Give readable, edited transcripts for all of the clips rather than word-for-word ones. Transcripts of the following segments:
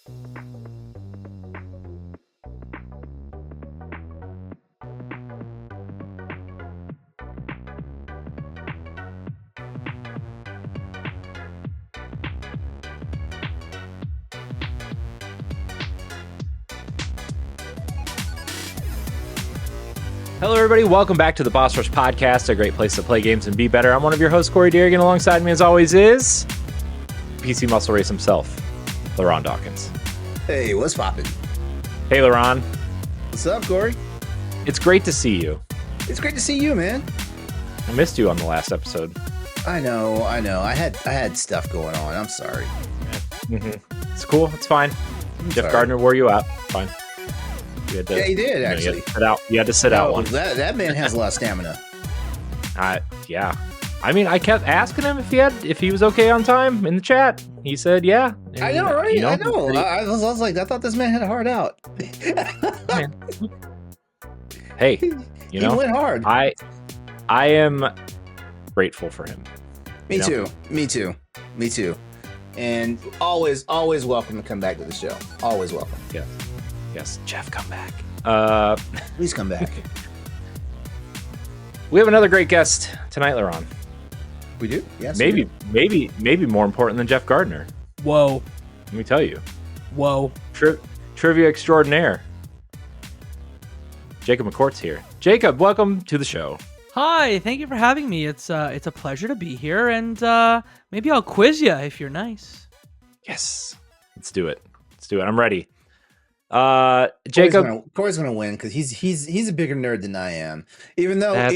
Hello, everybody. Welcome back to the Boss Rush Podcast, a great place to play games and be better. I'm one of your hosts, Corey Deerigan. Alongside me, as always, is PC Muscle Race himself, LeRon Dawkins. Hey, what's poppin'? Hey, LeRon. What's up, Corey? It's great to see you. It's great to see you, man. I missed you on the last episode. I know. I had stuff going on. I'm sorry. Mm-hmm. It's cool. It's fine. Jeff sorry. Gardner wore you out. Fine. Yeah, he did, actually. You had to sit out one. That man has a lot of stamina. Yeah. I mean, I kept asking him if he was okay on time in the chat. He said, yeah. And, I know, right? I know. Pretty... I was like, I thought this man had a hard out. Hey, he went hard. I am grateful for him. Me too. And always welcome to come back to the show. Always welcome. Yeah. Yes, Jeff, come back. Please come back. We have another great guest tonight, LeRon. We do? Yes. Maybe more important than Jeff Gardner. Whoa. Let me tell you. Whoa. Trivia extraordinaire. Jacob McCourt's here. Jacob, welcome to the show. Hi, thank you for having me. It's a pleasure to be here, and maybe I'll quiz you if you're nice. Yes. Let's do it. I'm ready. Jacob, Corey's gonna win because he's a bigger nerd than I am. Even though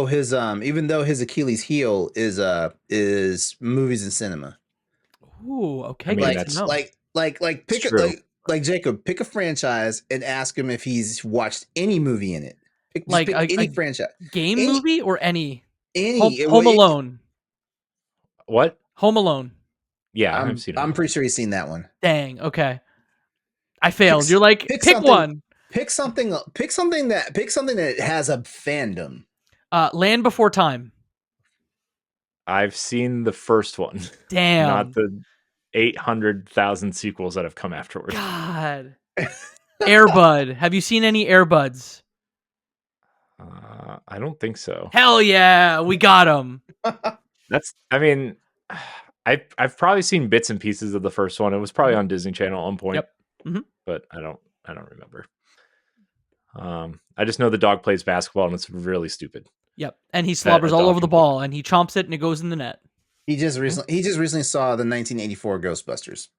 his Achilles heel is movies and cinema. Ooh, okay. I mean, like Jacob, pick a franchise and ask him if he's watched any movie in it. Pick any franchise, movie or any Home Alone. What? Home Alone. Yeah, I've seen it. I'm pretty sure he's seen that one. Dang. Okay. I failed. You're like, pick one. Pick something that has a fandom. Land Before Time. I've seen the first one. Damn. Not the 800,000 sequels that have come afterwards. God. Air Bud. Have you seen any Air Buds? I don't think so. Hell yeah, we got them. I've probably seen bits and pieces of the first one. It was probably on Disney Channel at one point. Yep. Mm-hmm. But I don't remember. I just know the dog plays basketball and it's really stupid. Yep, and he slobbers all over the ball and he chomps it and it goes in the net. He just recently saw the 1984 Ghostbusters.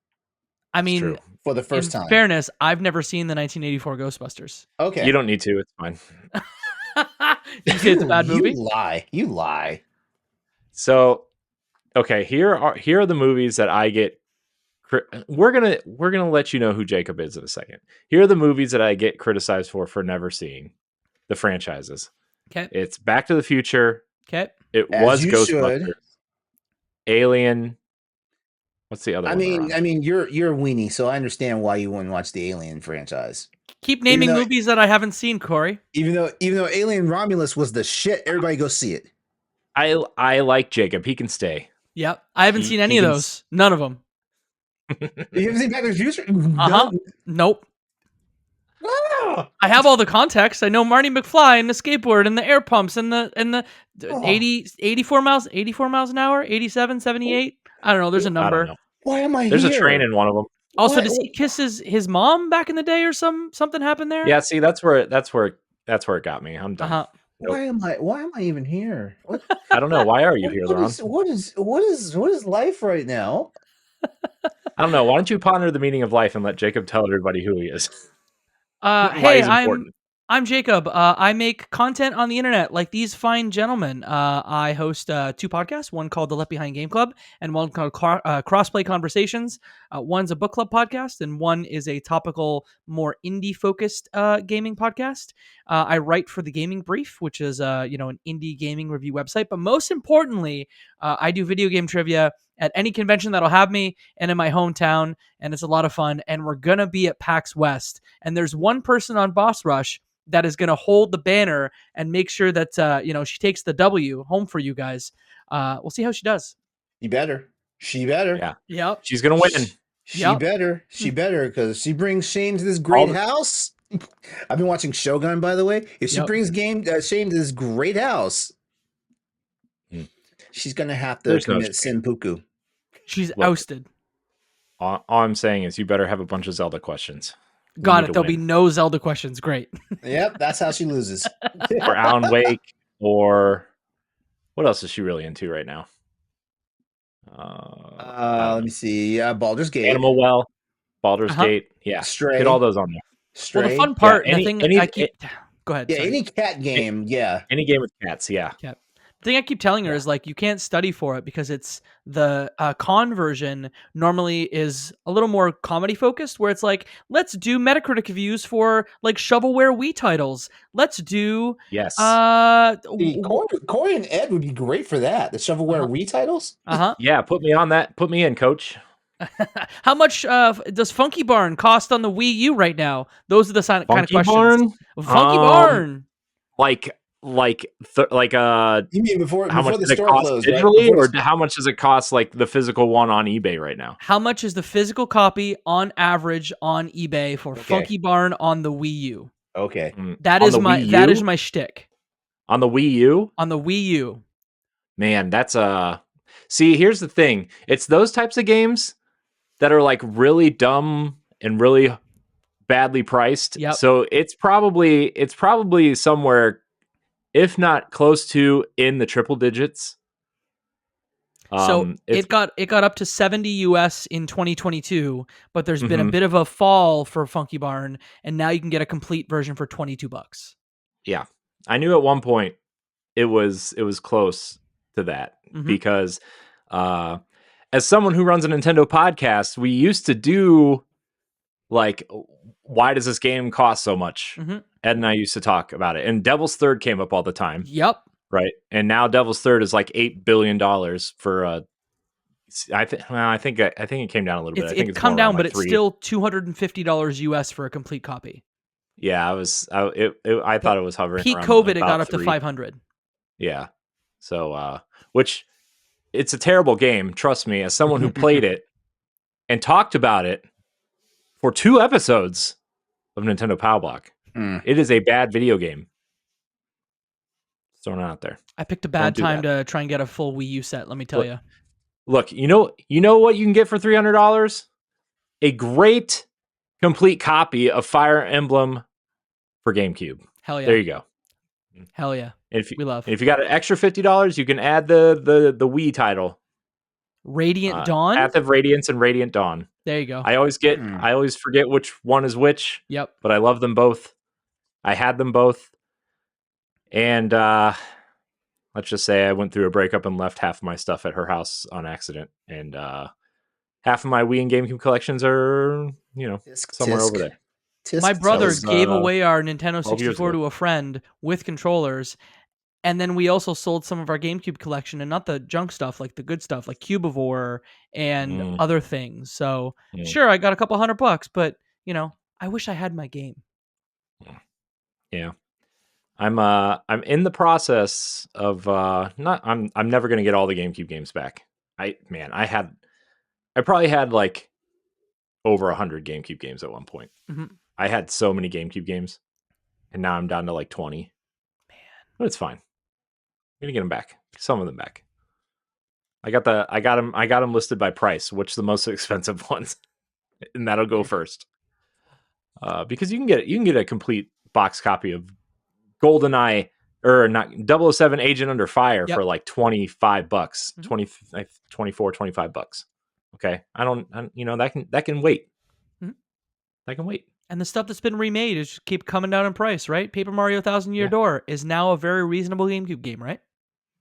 I mean, for the first time. Fairness, I've never seen the 1984 Ghostbusters. Okay, you don't need to. It's fine. You say it's a bad movie? You lie. So, okay, here are the movies that I get. We're gonna let you know who Jacob is in a second. Here are the movies that I get criticized for never seeing the franchises. Okay, it's Back to the Future. Okay, it was Ghostbusters. Alien. What's the other one? I mean, you're a weenie, so I understand why you wouldn't watch the Alien franchise. Keep naming movies that I haven't seen, Corey. Even though Alien Romulus was the shit, everybody go see it. I like Jacob. He can stay. Yep, I haven't seen any of those. None of them. You haven't seen Back to the Future? Nope. Ah! I have all the context. I know Marty McFly and the skateboard and the air pumps and the 84 miles an hour, 87, 78. I don't know. There's a number. Why am I There's here? a train in one of them. Also, does he kiss his mom back in the day or something happened there? Yeah, see, that's where it got me. I'm done. Nope. Why am I even here? I don't know. Why are you here, LeRon? What is life right now? I don't know. Why don't you ponder the meaning of life and let Jacob tell everybody who he is? Hey, I'm Jacob. I make content on the internet like these fine gentlemen. I host 2 podcasts, one called the Left Behind Game Club and one called Crossplay Conversations. One's a book club podcast and one is a topical, more indie-focused gaming podcast. I write for The Gaming Brief, which is an indie gaming review website. But most importantly, I do video game trivia at any convention that'll have me and in my hometown, and it's a lot of fun. And we're going to be at PAX West. And there's one person on Boss Rush that is going to hold the banner and make sure that, she takes the W home for you guys. We'll see how she does. You better. She better. Yeah. Yep. She's going to win. She better, because she brings Shane to this great house. I've been watching Shogun, by the way. If she brings Shane to this great house, she's gonna have to commit seppuku. She's ousted. All I'm saying is, you better have a bunch of Zelda questions. Got it. There'll be no Zelda questions. Great. Yep, that's how she loses. Or Alan Wake, or what else is she really into right now? Let me see. Baldur's Gate, Animal Well, Baldur's Gate. Yeah, Stray. Get all those on there. Stray. Well, the fun part, go ahead. Yeah, sorry. Any cat game. Any game with cats. Yeah. Cat. The thing I keep telling her is like, you can't study for it because it's the con version normally is a little more comedy focused, where it's like, let's do Metacritic reviews for like shovelware Wii titles. Let's do Corey and Ed would be great for that. The shovelware Wii titles. Yeah, put me on that. Put me in, coach. How much does Funky Barn cost on the Wii U right now? Those are the kind of questions. Funky Barn. You mean before how much the does it store cost closed, digitally, right? or how much does it cost like the physical one on eBay right now? How much is the physical copy on average on eBay for Funky Barn on the Wii U? Okay, that is my shtick. On the Wii U. On the Wii U. Man, that's See, here's the thing. It's those types of games that are like really dumb and really badly priced. Yep. So it's probably somewhere, if not close to, in the triple digits. So it got up to 70 US in 2022, but there's been a bit of a fall for Funky Barn, and now you can get a complete version for $22. Yeah, I knew at one point it was close to that because as someone who runs a Nintendo podcast, we used to do like, why does this game cost so much? Ed and I used to talk about it, and Devil's Third came up all the time. Yep. Right. And now Devil's Third is like $8 billion for I think it came down a little bit. I think it's come down, but like it's still $250 US for a complete copy. Yeah, I thought it was hovering. Peak COVID, it got up to 500. Yeah. So which, it's a terrible game, trust me, as someone who played it and talked about it for 2 episodes of Nintendo Pow Block. It is a bad video game. Just throwing it out there. I picked a bad time to try and get a full Wii U set, let me tell you. Look, you know what you can get for $300? A great complete copy of Fire Emblem for GameCube. Hell yeah. There you go. Hell yeah. If you got an extra $50, you can add the Wii title. Radiant Dawn? Path of Radiance and Radiant Dawn. There you go. I always forget which one is which. Yep. But I love them both. I had them both. And let's just say I went through a breakup and left half of my stuff at her house on accident. And half of my Wii and GameCube collections are, somewhere over there. My brother gave away our Nintendo 64 to a friend with controllers. And then we also sold some of our GameCube collection, and not the junk stuff, like the good stuff, like Cubivore and other things. So sure, I got a couple $100, but I wish I had my game. Yeah. I'm in the process of I'm never gonna get all the GameCube games back. I probably had like over 100 GameCube games at one point. I had so many GameCube games, and now I'm down to like 20. Man, but it's fine. I'm gonna get them back. Some of them back. I got them listed by price, which the most expensive ones, and that'll go first. Because you can get a complete box copy of GoldenEye, or not, 007 Agent Under Fire for like $25, 24, $25. Okay, that can wait. That can wait. And the stuff that's been remade is just keep coming down in price, right? Paper Mario Thousand Year Door is now a very reasonable GameCube game, right?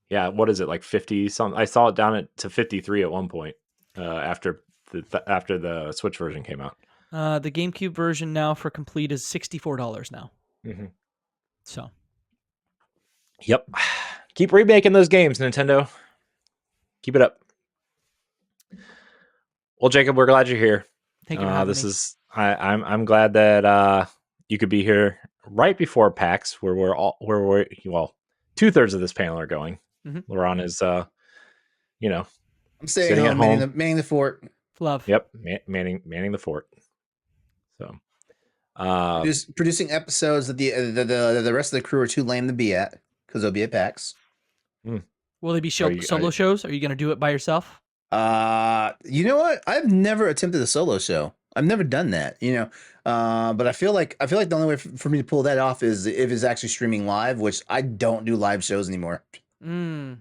Yeah, what is it, like 50 something? I saw it down to 53 at one point after the Switch version came out. The GameCube version now for complete is $64 now. So, yep, keep remaking those games, Nintendo. Keep it up. Well, Jacob, we're glad you're here. Thank you for having me. I'm glad that you could be here right before PAX, where we're 2/3 of this panel are going. LeRon is, I'm staying home, manning the fort. Love. Yep, manning the fort. So, producing episodes that the rest of the crew are too lame to be at because they'll be at PAX. Will they be solo shows? Are you going to do it by yourself? You know what? I've never attempted a solo show. I've never done that, but I feel like the only way for me to pull that off is if it's actually streaming live, which I don't do live shows anymore. You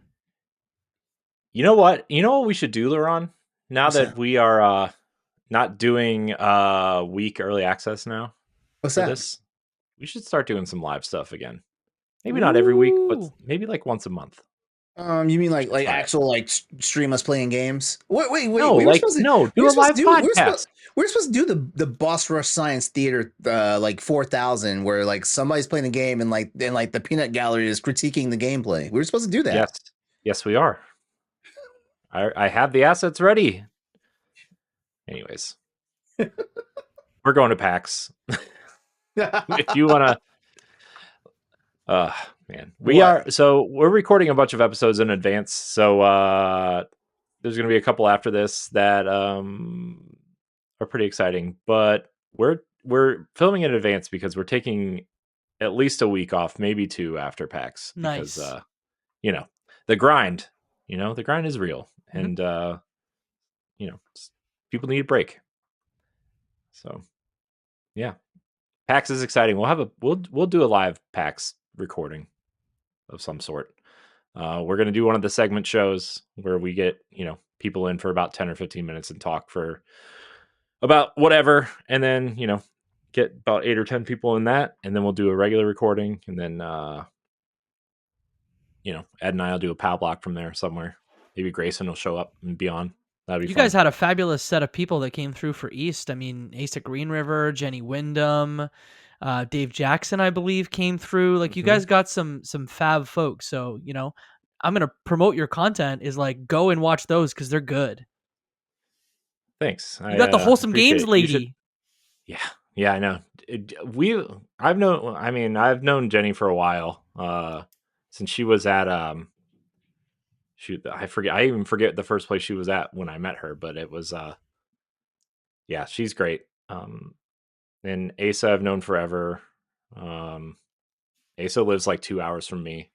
know what? You know what we should do, LeRon? Now that we are not doing week early access now. What's that? This, we should start doing some live stuff again. Maybe not every week, but maybe like once a month. You mean like actual stream us playing games? Wait. No, do a live podcast. We're supposed to do the Boss Rush Science Theater 4000, where like somebody's playing a game and the peanut gallery is critiquing the gameplay. We're supposed to do that. Yes, we are. I have the assets ready. Anyways, we're going to PAX. If you want to, man, we're recording a bunch of episodes in advance. So there's going to be a couple after this that are pretty exciting, but we're filming in advance because we're taking at least a week off, maybe 2 after PAX. Nice. Because, the grind, the grind is real. And, people need a break. So, yeah, PAX is exciting. We'll do a live PAX recording of some sort. We're going to do one of the segment shows where we get, people in for about 10 or 15 minutes and talk for about whatever. And then, get about 8 or 10 people in that. And then we'll do a regular recording. And then, Ed and I'll do a POW block from there somewhere. Maybe Grayson will show up and be on. That'd be fun. You guys had a fabulous set of people that came through for East. I mean, Asa Green River, Jenny Wyndham, Dave Jackson, I believe, came through. Like, you guys got some fab folks. So, I'm going to promote your content is like, go and watch those because they're good. Thanks. You got the Wholesome Games lady. Yeah, I know. I've known Jenny for a while. Since she was at I even forget the first place she was at when I met her, but it was she's great. And Asa I've known forever. Asa lives like 2 hours from me,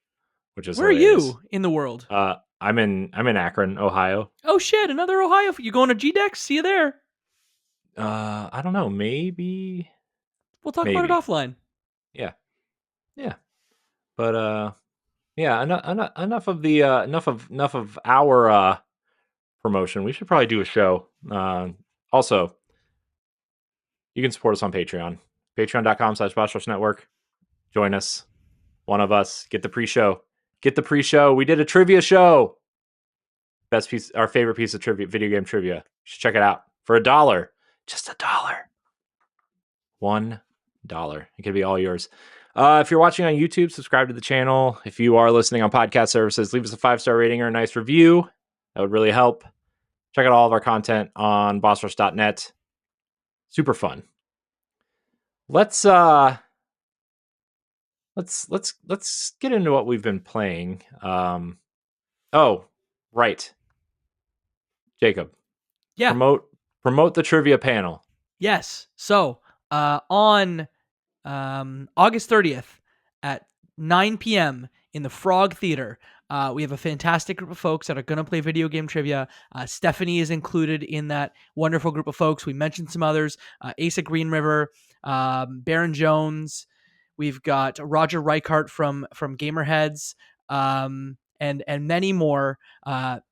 which is where hilarious. are you in the world? I'm in Akron, Ohio. Oh shit, another Ohio. You going to GDEX? See you there. I don't know, maybe we'll talk about it offline. Yeah. But enough of our promotion. We should probably do a show. Also, you can support us on Patreon. Patreon.com/BossRushNetwork. Join us. One of us. Get the pre-show. We did a trivia show. Best piece, our favorite piece of trivia, video game trivia. You should check it out for $1. Just $1. $1. It could be all yours. If you're watching on YouTube, subscribe to the channel. If you are listening on podcast services, leave us a 5-star rating or a nice review. That would really help. Check out all of our content on bossrush.net. Super fun. Let's get into what we've been playing. Oh, right. Jacob. Yeah. Promote the trivia panel. Yes. So, on August 30th at 9 p.m. in the Frog Theater, we have a fantastic group of folks that are going to play video game trivia. Stephanie is included in that wonderful group of folks. We mentioned some others. Asa Green River, Baron Jones. We've got Roger Reichart from Gamerheads, and many more.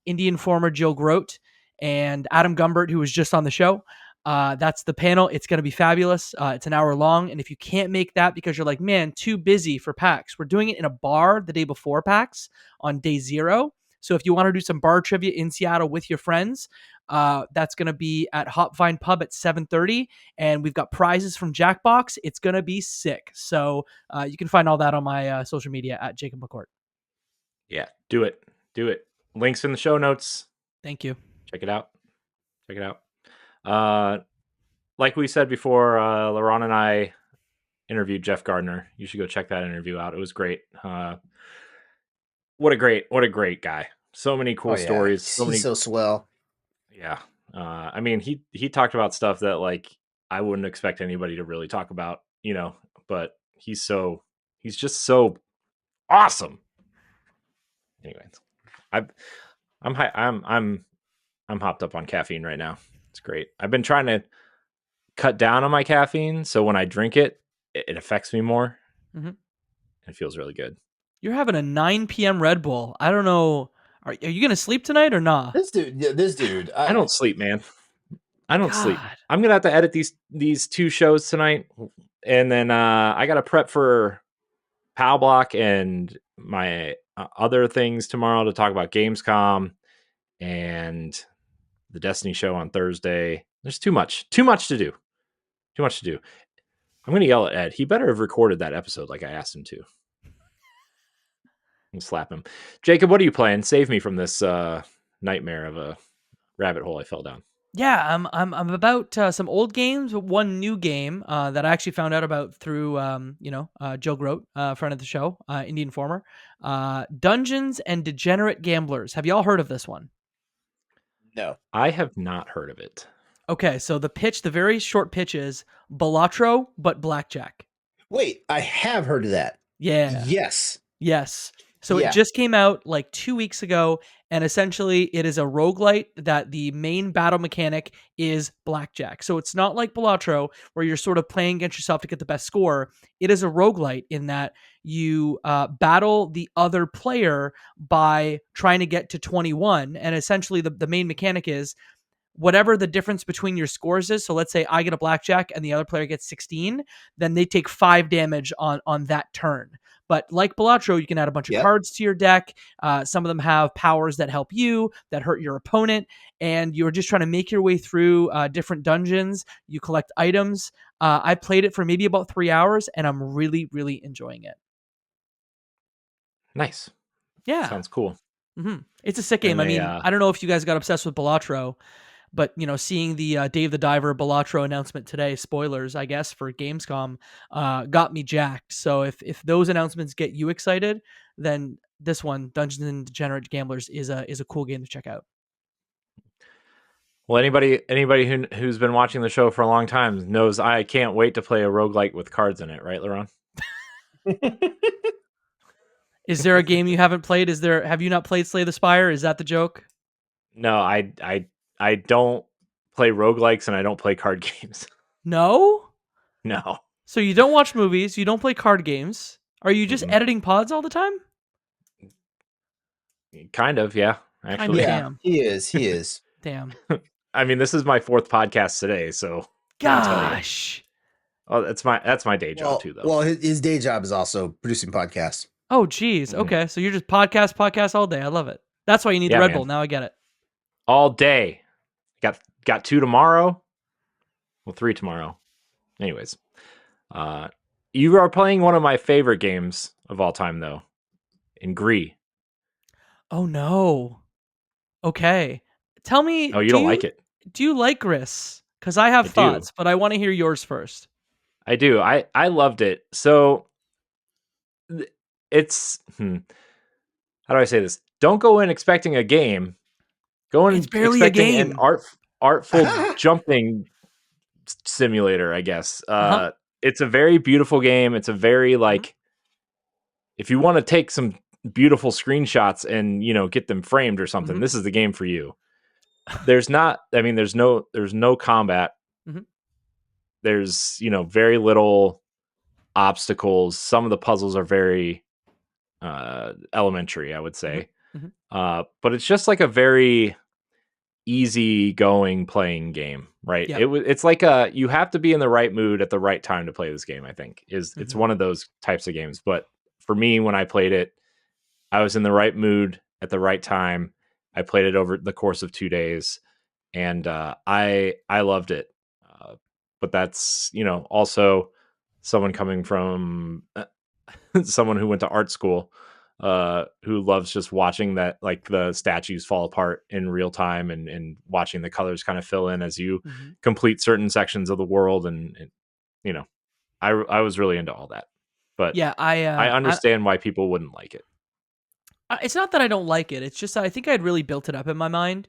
Indian former Jill Grote and Adam Gumbert, who was just on the show. That's the panel. It's going to be fabulous. It's an hour long. And if you can't make that because you're like, man, too busy for PAX, we're doing it in a bar the day before PAX on day 0. So if you want to do some bar trivia in Seattle with your friends, that's going to be at Hopvine Pub at 7:30. And we've got prizes from Jackbox. It's going to be sick. So you can find all that on my social media at Jacob McCourt. Yeah, do it. Links in the show notes. Thank you. Check it out. Like we said before, LeRon and I interviewed Jeff Gardner. You should go check that interview out. It was great. What a great guy. So many cool stories. He's so swell. Yeah. I mean, he talked about stuff that like I wouldn't expect anybody to really talk about, but he's just so awesome. Anyways, I I'm hopped up on caffeine right now. It's great. I've been trying to cut down on my caffeine, so when I drink it, it affects me more. Mm-hmm. It feels really good. You're having a 9 p.m. Red Bull. I don't know. Are you gonna sleep tonight or not? This dude. I don't sleep, man. I don't sleep. God. I'm gonna have to edit these 2 shows tonight, and then I gotta prep for Pal Block and my other things tomorrow to talk about Gamescom and the Destiny show on Thursday. There's too much to do. Too much to do. I'm gonna yell at Ed. He better have recorded that episode like I asked him to. And slap him. Jacob, what are you playing? Save me from this nightmare of a rabbit hole I fell down. Yeah, I'm about some old games, but one new game that I actually found out about through Joe Groat, friend of the show, Indian Informer. Dungeons and Degenerate Gamblers. Have y'all heard of this one? No. I have not heard of it. Okay, so the very short pitch is Balatro, but blackjack. Wait, I have heard of that. Yeah. Yes. So it just came out like 2 weeks ago, and essentially it is a roguelite that the main battle mechanic is blackjack. So it's not like Balatro where you're sort of playing against yourself to get the best score. It is a roguelite in that you battle the other player by trying to get to 21. And essentially the main mechanic is whatever the difference between your scores is. So let's say I get a blackjack and the other player gets 16, then they take 5 damage on that turn. But like Balatro, you can add a bunch of cards to your deck. Some of them have powers that help you, that hurt your opponent, and you're just trying to make your way through different dungeons. You collect items. I played it for maybe about 3 hours, and I'm really, really enjoying it. Nice. Yeah. Sounds cool. Mm-hmm. It's a sick game. I mean, I don't know if you guys got obsessed with Balatro, but seeing the Dave the Diver Balatro announcement today, spoilers, I guess, for Gamescom, got me jacked. So if those announcements get you excited, then this one, Dungeons and Degenerate Gamblers, is a cool game to check out. Well, anybody who's been watching the show for a long time knows I can't wait to play a roguelike with cards in it, right, LeRon? Is there a game you haven't played? Have you not played Slay the Spire? Is that the joke? No, I don't play roguelikes and I don't play card games. No? No. So you don't watch movies, you don't play card games. Are you just editing pods all the time? Kind of, yeah. Actually, yeah, he is. Damn. I mean, this is my 4th podcast today, so gosh. Oh, that's my day job too, though. Well, his day job is also producing podcasts. Oh, geez. Okay, so you're just podcast all day. I love it. That's why you need the Red Bull. Now I get it. All day. Got 2 tomorrow. Well, 3 tomorrow. Anyways, you are playing one of my favorite games of all time, though, in Gree. Oh no. Okay, tell me. Oh, you don't like it? Do you like Gris? Because I have thoughts, but I want to hear yours first. I do. I loved it. So it's how do I say this? Don't go in expecting a game. Go in expecting an artful jumping simulator, I guess. It's a very beautiful game. It's a very if you want to take some beautiful screenshots and get them framed or something, this is the game for you. There's no combat. There's very little obstacles. Some of the puzzles are very elementary, I would say. But it's just like a very easy going playing game, right? It's like you have to be in the right mood at the right time to play this game. I think it's one of those types of games. But for me, when I played it, I was in the right mood at the right time. I played it over the course of 2 days, and I loved it. But that's also someone coming from someone who went to art school, who loves just watching that, like, the statues fall apart in real time and watching the colors kind of fill in as you complete certain sections of the world. And I was really into all that, but yeah, I understand why people wouldn't like it. It's not that I don't like it. It's just I think I'd really built it up in my mind.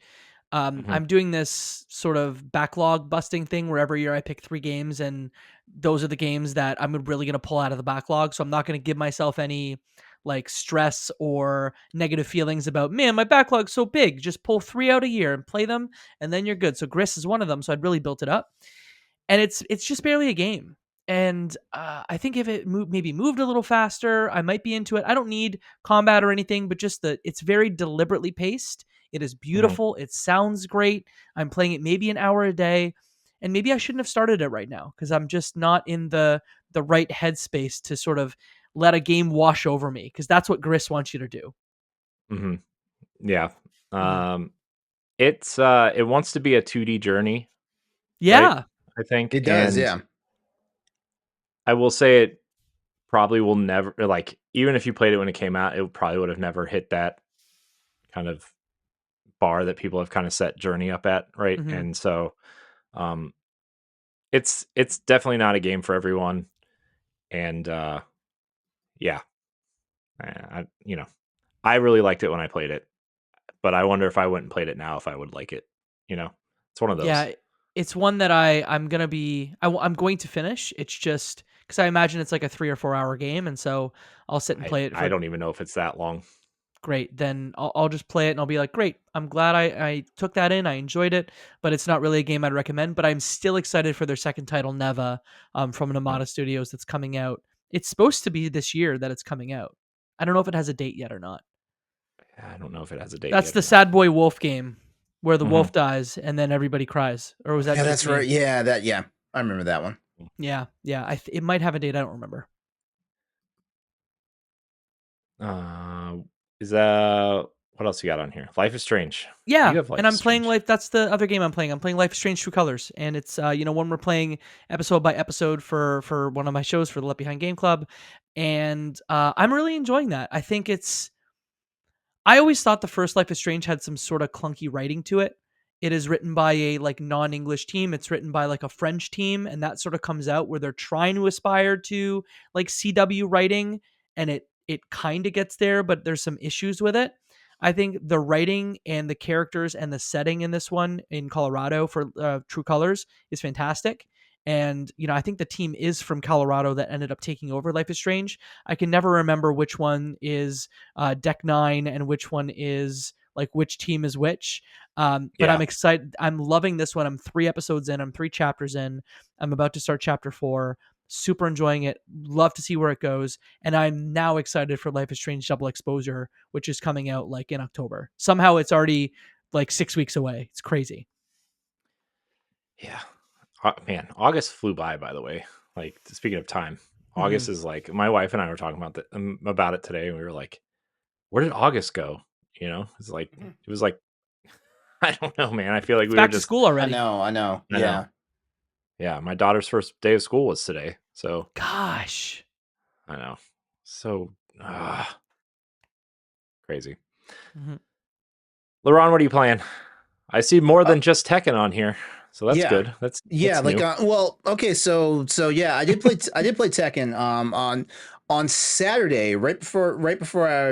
I'm doing this sort of backlog busting thing where every year I pick 3 games, and those are the games that I'm really going to pull out of the backlog. So I'm not going to give myself any like stress or negative feelings about, man, my backlog's so big. Just pull 3 out a year and play them, and then you're good. So Gris is one of them. So I'd really built it up, and it's just barely a game. And I think if it maybe moved a little faster, I might be into it. I don't need combat or anything, but just it's very deliberately paced. It is beautiful. It sounds great. I'm playing it maybe an hour a day, and maybe I shouldn't have started it right now because I'm just not in the right headspace to sort of let a game wash over me, because that's what Gris wants you to do. Yeah. It wants to be a 2D journey. Yeah. Right? I think it does. And yeah. I will say it probably will never, like, even if you played it when it came out, it probably would have never hit that kind of bar that people have kind of set Journey up at, right? And so it's definitely not a game for everyone. And yeah, I really liked it when I played it, but I wonder if I went and played it now, if I would like it. It's one of those. Yeah, it's one that I'm going to finish. It's just because I imagine it's like a 3 or 4 hour game, and so I'll sit and play it. I don't even know if it's that long. Great, then I'll just play it and I'll be like, great, I'm glad I took that in. I enjoyed it, but it's not really a game I'd recommend. But I'm still excited for their second title, Neva, from Namada Studios, that's coming out. It's supposed to be this year that it's coming out. I don't know if it has a date yet or not. I don't know if it has a date. That's yet the Sad Boy Wolf game where the wolf dies and then everybody cries. Or was that? Yeah, just that's me? right. Yeah, I remember that one. Yeah. It might have a date. I don't remember. Is that what else you got on here? Life is Strange. Yeah, and I'm playing Life. That's the other game I'm playing. I'm playing Life is Strange: True Colors, and it's when we're playing episode by episode for one of my shows for the Left Behind Game Club, and I'm really enjoying that. I think I always thought the first Life is Strange had some sort of clunky writing to it. It is written by a like non-English team. It's written by like a French team, and that sort of comes out where they're trying to aspire to like CW writing, and it kind of gets there, but there's some issues with it. I think the writing and the characters and the setting in this one in Colorado for True Colors is fantastic. And, I think the team is from Colorado that ended up taking over Life is Strange. I can never remember which one is Deck 9 and which one is like which team is which. But I'm excited. I'm loving this one. I'm 3 episodes in. I'm 3 chapters in. I'm about to start chapter 4. Super enjoying it. Love to see where it goes. And I'm now excited for Life is Strange Double Exposure, which is coming out like in October. Somehow it's already like 6 weeks away. It's crazy. Yeah. Man, August flew by the way. Like, speaking of time, August is like, my wife and I were talking about it today, and we were like, where did August go? It's like, it was like, I don't know, man. I feel like we were back to school already. I know. Yeah, my daughter's first day of school was today. So, gosh, I know. So, crazy. LeRon, what are you playing? I see more than just Tekken on here, so that's good. That's like okay, so yeah, I did play Tekken on Saturday, right before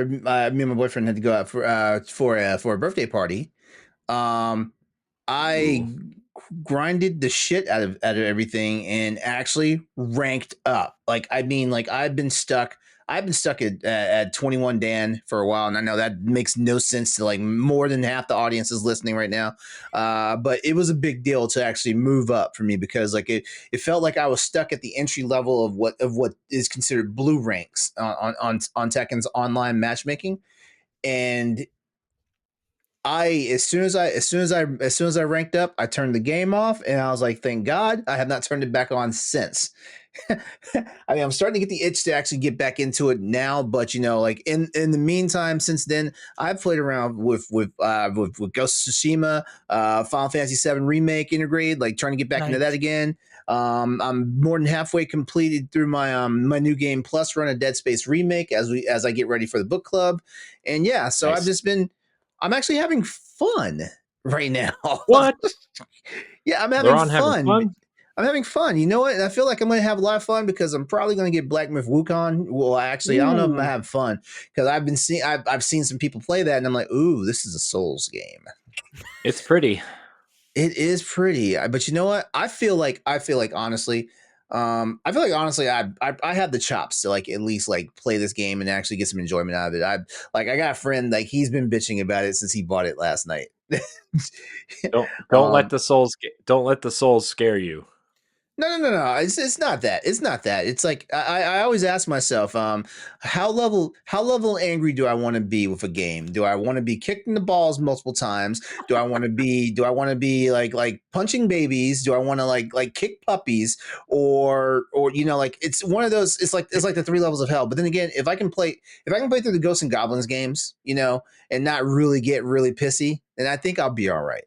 me and my boyfriend had to go out for a birthday party. I grinded the shit out of everything and actually ranked up. Like, I mean, like I've been stuck at 21 Dan for a while, and I know that makes no sense to like more than half the audience is listening right now. But it was a big deal to actually move up for me, because like it felt like I was stuck at the entry level of what is considered blue ranks on Tekken's online matchmaking. And as soon as I ranked up, I turned the game off, and I was like, thank God I have not turned it back on since. I mean, I'm starting to get the itch to actually get back into it now, but like in the meantime, since then, I've played around with Ghost of Tsushima, Final Fantasy VII Remake integrated, like trying to get back into that again. I'm more than halfway completed through my my New Game Plus run of Dead Space Remake as I get ready for the book club, and yeah, so I'm actually having fun right now. What? Yeah, I'm having fun. I'm having fun. You know what? And I feel like I'm going to have a lot of fun because I'm probably going to get Black Myth Wukong. Well, actually, I don't know if I'm going to have fun because I've seen some people play that, and I'm like, ooh, this is a Souls game. It's pretty. It is pretty, but you know what? I feel like honestly, I have the chops to like at least like play this game and actually get some enjoyment out of it. I got a friend, like he's been bitching about it since he bought it last night. Don't let the souls scare you. No. It's not that. It's not that. It's like I always ask myself, how level angry do I want to be with a game? Do I want to be kicked in the balls multiple times? Do I want to be like punching babies? Do I want to like kick puppies? Or like it's one of those. It's like the 3 levels of hell. But then again, if I can play through the Ghosts and Goblins games, and not really get really pissy, then I think I'll be all right.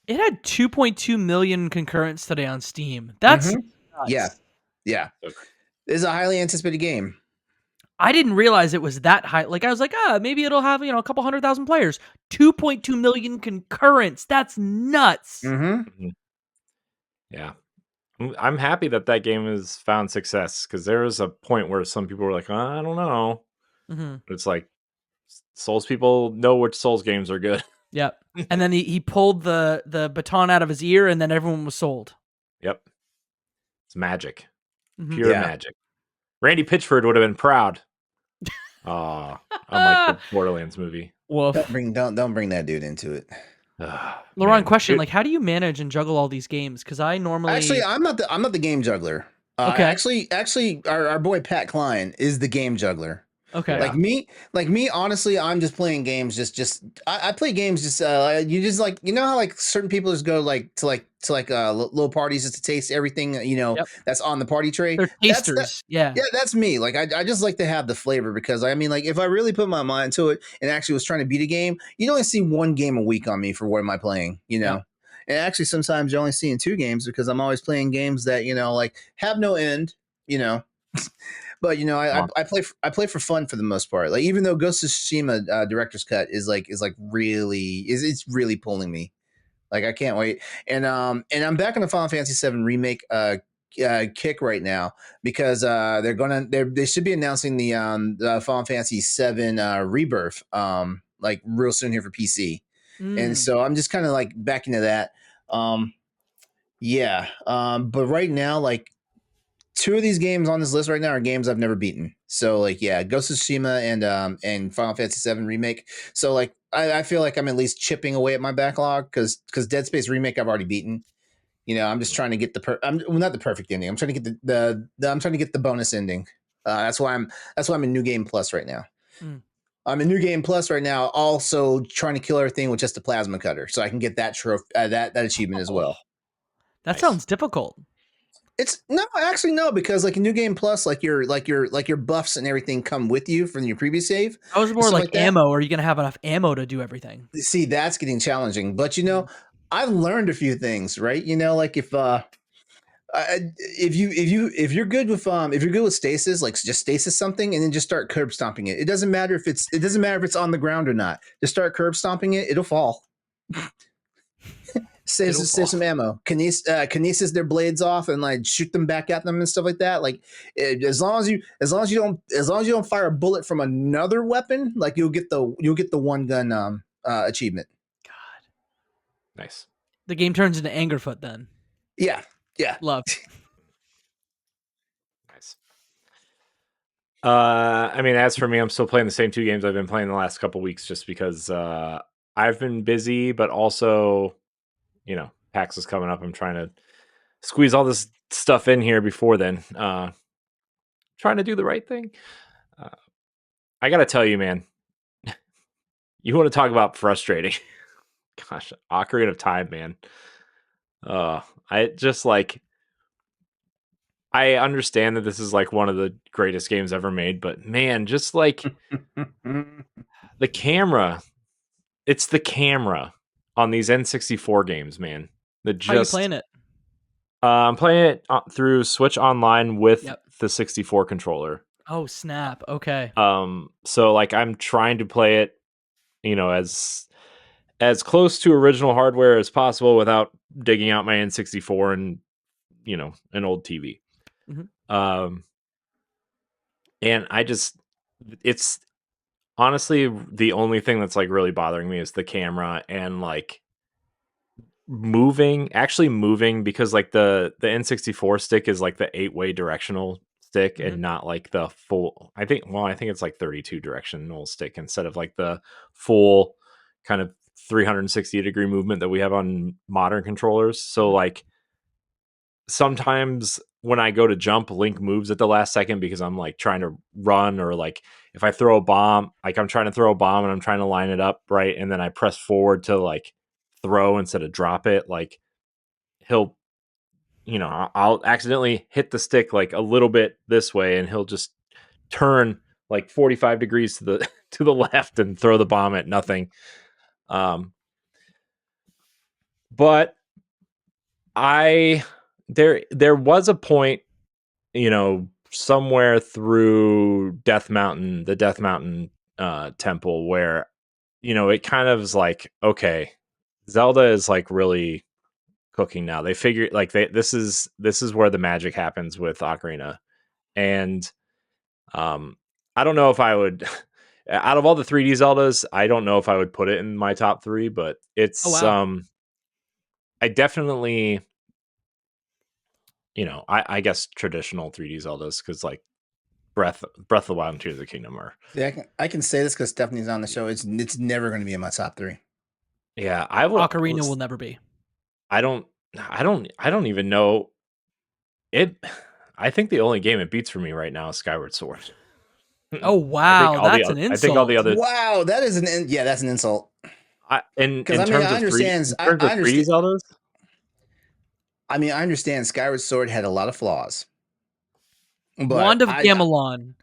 It had 2.2 million concurrents today on Steam. That's nuts. Yeah. It's a highly anticipated game. I didn't realize it was that high. Like I was like, maybe it'll have a couple 100,000 players. 2.2 million concurrents. That's nuts. Mm-hmm. Yeah, I'm happy that game has found success because there was a point where some people were like, I don't know. Mm-hmm. It's like Souls people know which Souls games are good. Yep. And then he pulled the baton out of his ear, and then everyone was sold. Yep. It's magic. Mm-hmm. Pure magic. Randy Pitchford would have been proud. Oh, unlike the Borderlands movie. Woof. Don't bring that dude into it. LeRon, question: like, how do you manage and juggle all these games? Because I normally I'm not the game juggler. Okay. Actually, our boy Pat Klein is the game juggler. Okay. Like me, honestly, I'm just playing games. I play games. You just like, how like certain people just go to little parties just to taste everything, that's on the party tray. They're tasters. Yeah, that's me. Like I just like to have the flavor because I mean, like if I really put my mind to it and actually was trying to beat a game, you'd only see 1 game a week on me for what am I playing, And actually sometimes you're only seeing 2 games because I'm always playing games that, like have no end, But I play for fun for the most part. Like even though Ghost of Tsushima director's cut is really pulling me. Like I can't wait. And I'm back in the Final Fantasy VII remake kick right now because they should be announcing the Final Fantasy VII Rebirth like real soon here for PC. And so I'm just kind of like back into that. But right now, like 2 of these games on this list right now are games I've never beaten. So like, yeah, Ghost of Tsushima and Final Fantasy VII Remake. So like, I feel like I'm at least chipping away at my backlog because Dead Space Remake I've already beaten. I'm just trying to get not the perfect ending. I'm trying to get I'm trying to get the bonus ending. That's why I'm in New Game Plus right now. I'm in New Game Plus right now, also trying to kill everything with just a plasma cutter, so I can get that trophy, that achievement as well. That sounds difficult. It's actually no, because like in New Game Plus, like your buffs and everything come with you from your previous save. I was more like ammo. Are you going to have enough ammo to do everything? See, that's getting challenging. But I've learned a few things, right? Like if you're good with stasis, like just stasis something and then just start curb stomping it. It doesn't matter if it's on the ground or not. Just start curb stomping it. It'll fall. Save some ammo. Kinesis their blades off and like shoot them back at them and stuff like that. Like as long as you don't fire a bullet from another weapon, like you'll get the 1 gun achievement. God, nice. The game turns into Angerfoot then. Yeah. Love. Nice. I mean, as for me, I'm still playing the same 2 games I've been playing the last couple weeks, just because I've been busy, but also. PAX is coming up. I'm trying to squeeze all this stuff in here before then. Trying to do the right thing. I got to tell you, man, you want to talk about frustrating. Gosh, Ocarina of Time, man. I just like, I understand that this is like one of the greatest games ever made, but man, just like the camera, it's the camera on these N64 games, man. How are you playing it? I'm playing it through Switch Online with the 64 controller. Oh, snap. Okay. So like I'm trying to play it, as close to original hardware as possible without digging out my N64 and an old TV. Mm-hmm. And it's honestly the only thing that's like really bothering me is the camera and like actually moving, because like the N64 stick is like the 8-way directional stick and not like the full, I think it's like 32 directional stick instead of like the full kind of 360-degree movement that we have on modern controllers. So like sometimes when I go to jump, Link moves at the last second because I'm like trying to run, or like if I throw a bomb, like I'm trying to throw a bomb and I'm trying to line it up right, and then I press forward to like throw instead of drop it, like he'll, I'll accidentally hit the stick like a little bit this way and he'll just turn like 45 degrees to the to the left and throw the bomb at nothing. But there was a point, somewhere through the Death Mountain temple, where it kind of is like, okay, Zelda is like really cooking now. They figure like this is where the magic happens with Ocarina. And I don't know if I would out of all the 3D Zeldas, I don't know if I would put it in my top 3, but it's I definitely, I guess traditional 3D Zeldas, because like Breath of the Wild and Tears of the Kingdom are. Yeah, I can say this because Stephanie's on the show. It's never going to be in my top 3. Yeah, I will. Ocarina will never be. I don't even know it. I think the only game it beats for me right now is Skyward Sword. Oh wow, that's an insult. I think all the other. Wow, that is that's an insult. In terms of 3D Zeldas. I mean, I understand Skyward Sword had a lot of flaws. But Wand of Gamelon,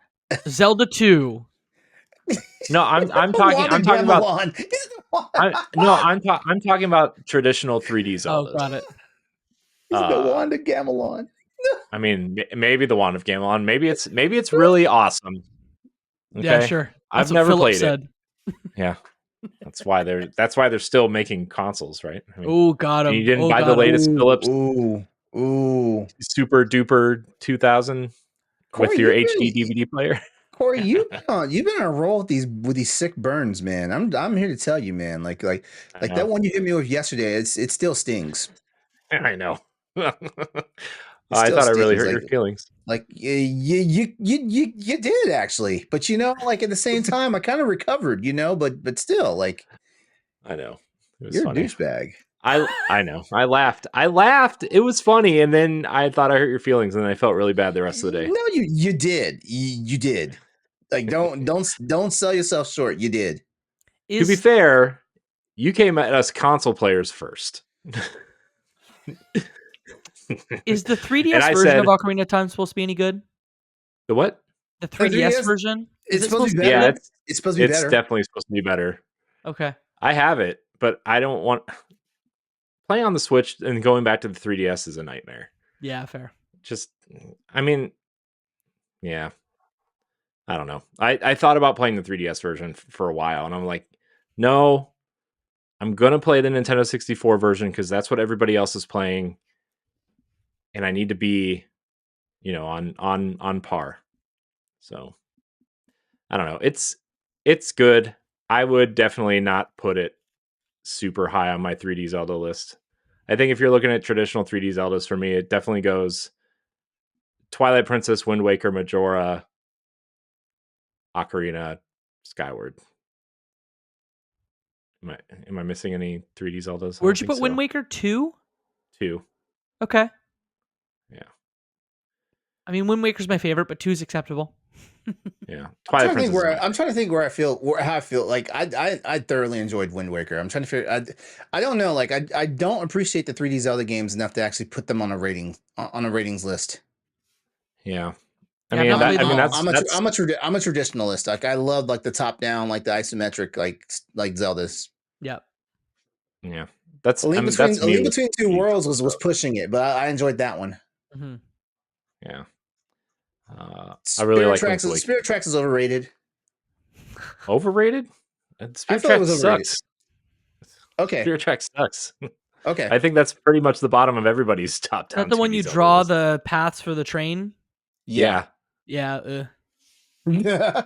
Zelda 2. No, I'm talking about. I'm talking about traditional 3D Zeldas. Oh, got it. He's the Wand of Gamelon. I mean, maybe the Wand of Gamelon. Maybe it's really awesome. Okay? Yeah, sure. I've never played it. Yeah, that's why they're still making consoles, right? I mean, oh, got him. You didn't buy the latest Philips Super Duper 2000 Corey, with your HD DVD player. Corey, you've been on a roll with these sick burns, man. I'm here to tell you, man. Like that one you hit me with yesterday. It still stings. I know. I thought I really hurt your feelings. Like you did actually, but like at the same time, I kind of recovered, but still, like I know you're funny. A douchebag. I know. I laughed. It was funny, and then I thought I hurt your feelings, and then I felt really bad the rest of the day. No, you did. You did. Like don't sell yourself short. You did. To be fair, you came at us console players first. Is the 3DS version of Ocarina of Time supposed to be any good? The what? The 3DS version? It's supposed to be better. Yeah, it's supposed to be better. It's definitely supposed to be better. Okay. I have it, but I don't want playing on the Switch and going back to the 3DS is a nightmare. Yeah, fair. I mean, yeah. I don't know. I thought about playing the 3DS version for a while, and I'm like, no, I'm gonna play the Nintendo 64 version because that's what everybody else is playing. And I need to be, on par. So I don't know. It's good. I would definitely not put it super high on my 3D Zelda list. I think if you're looking at traditional 3D Zeldas, for me, it definitely goes Twilight Princess, Wind Waker, Majora, Ocarina, Skyward. Am I missing any 3D Zeldas? Where'd you put Wind Waker 2? 2. Okay. Yeah. I mean, Wind Waker's my favorite, but 2 is acceptable. Yeah. I'm trying to think how I feel. Like I thoroughly enjoyed Wind Waker. I'm trying to figure. I don't know. Like I don't appreciate the 3D Zelda games enough to actually put them on a ratings list. Yeah. I'm a traditionalist. Like I love like the top down, like the isometric, like Zeldas. Yeah. Yeah. That's Link Between Two Worlds was pushing it, but I enjoyed that one. Mm-hmm. Yeah. I really like Spirit Tracks is overrated. Overrated? Spirit Tracks sucks. Okay. Spirit Tracks sucks. Okay. I think that's pretty much the bottom of everybody's top down. Is that the one you draw the paths for the train? Yeah. Yeah. Yeah.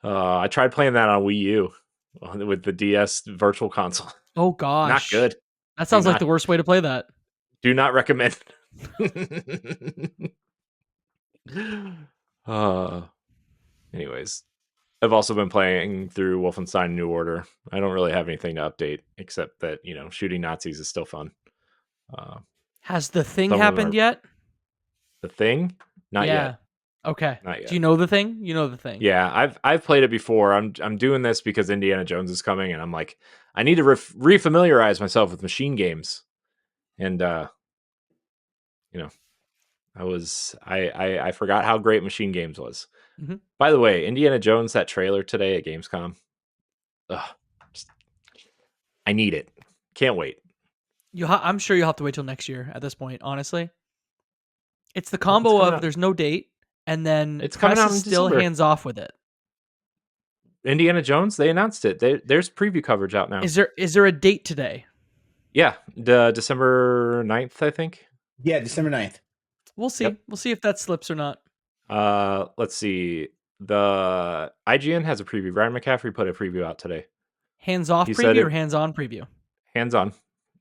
I tried playing that on Wii U with the DS Virtual Console. Oh gosh, not good. That sounds like the worst way to play that. Do not recommend. Anyways, I've also been playing through Wolfenstein New Order. I don't really have anything to update except that shooting Nazis is still fun. Has the thing happened yet? The Thing? Not yet. Okay. Not yet. Do you know the thing? You know the thing. Yeah, I've played it before. I'm doing this because Indiana Jones is coming, and I'm like, I need to refamiliarize myself with machine games. And I forgot how great Machine Games was. Mm-hmm. By the way, Indiana Jones, that trailer today at Gamescom. I need it. Can't wait. I'm sure you'll have to wait till next year at this point, honestly. It's the combo of there's no date, and then it's coming out in still December. hands off with it. Indiana Jones, they announced it. There's preview coverage out now. Is there a date today? Yeah, December 9th, I think. Yeah, December 9th. We'll see. Yep. We'll see if that slips or not. Let's see. The IGN has a preview. Ryan McCaffrey put a preview out today. Hands off preview or hands on preview? Hands on.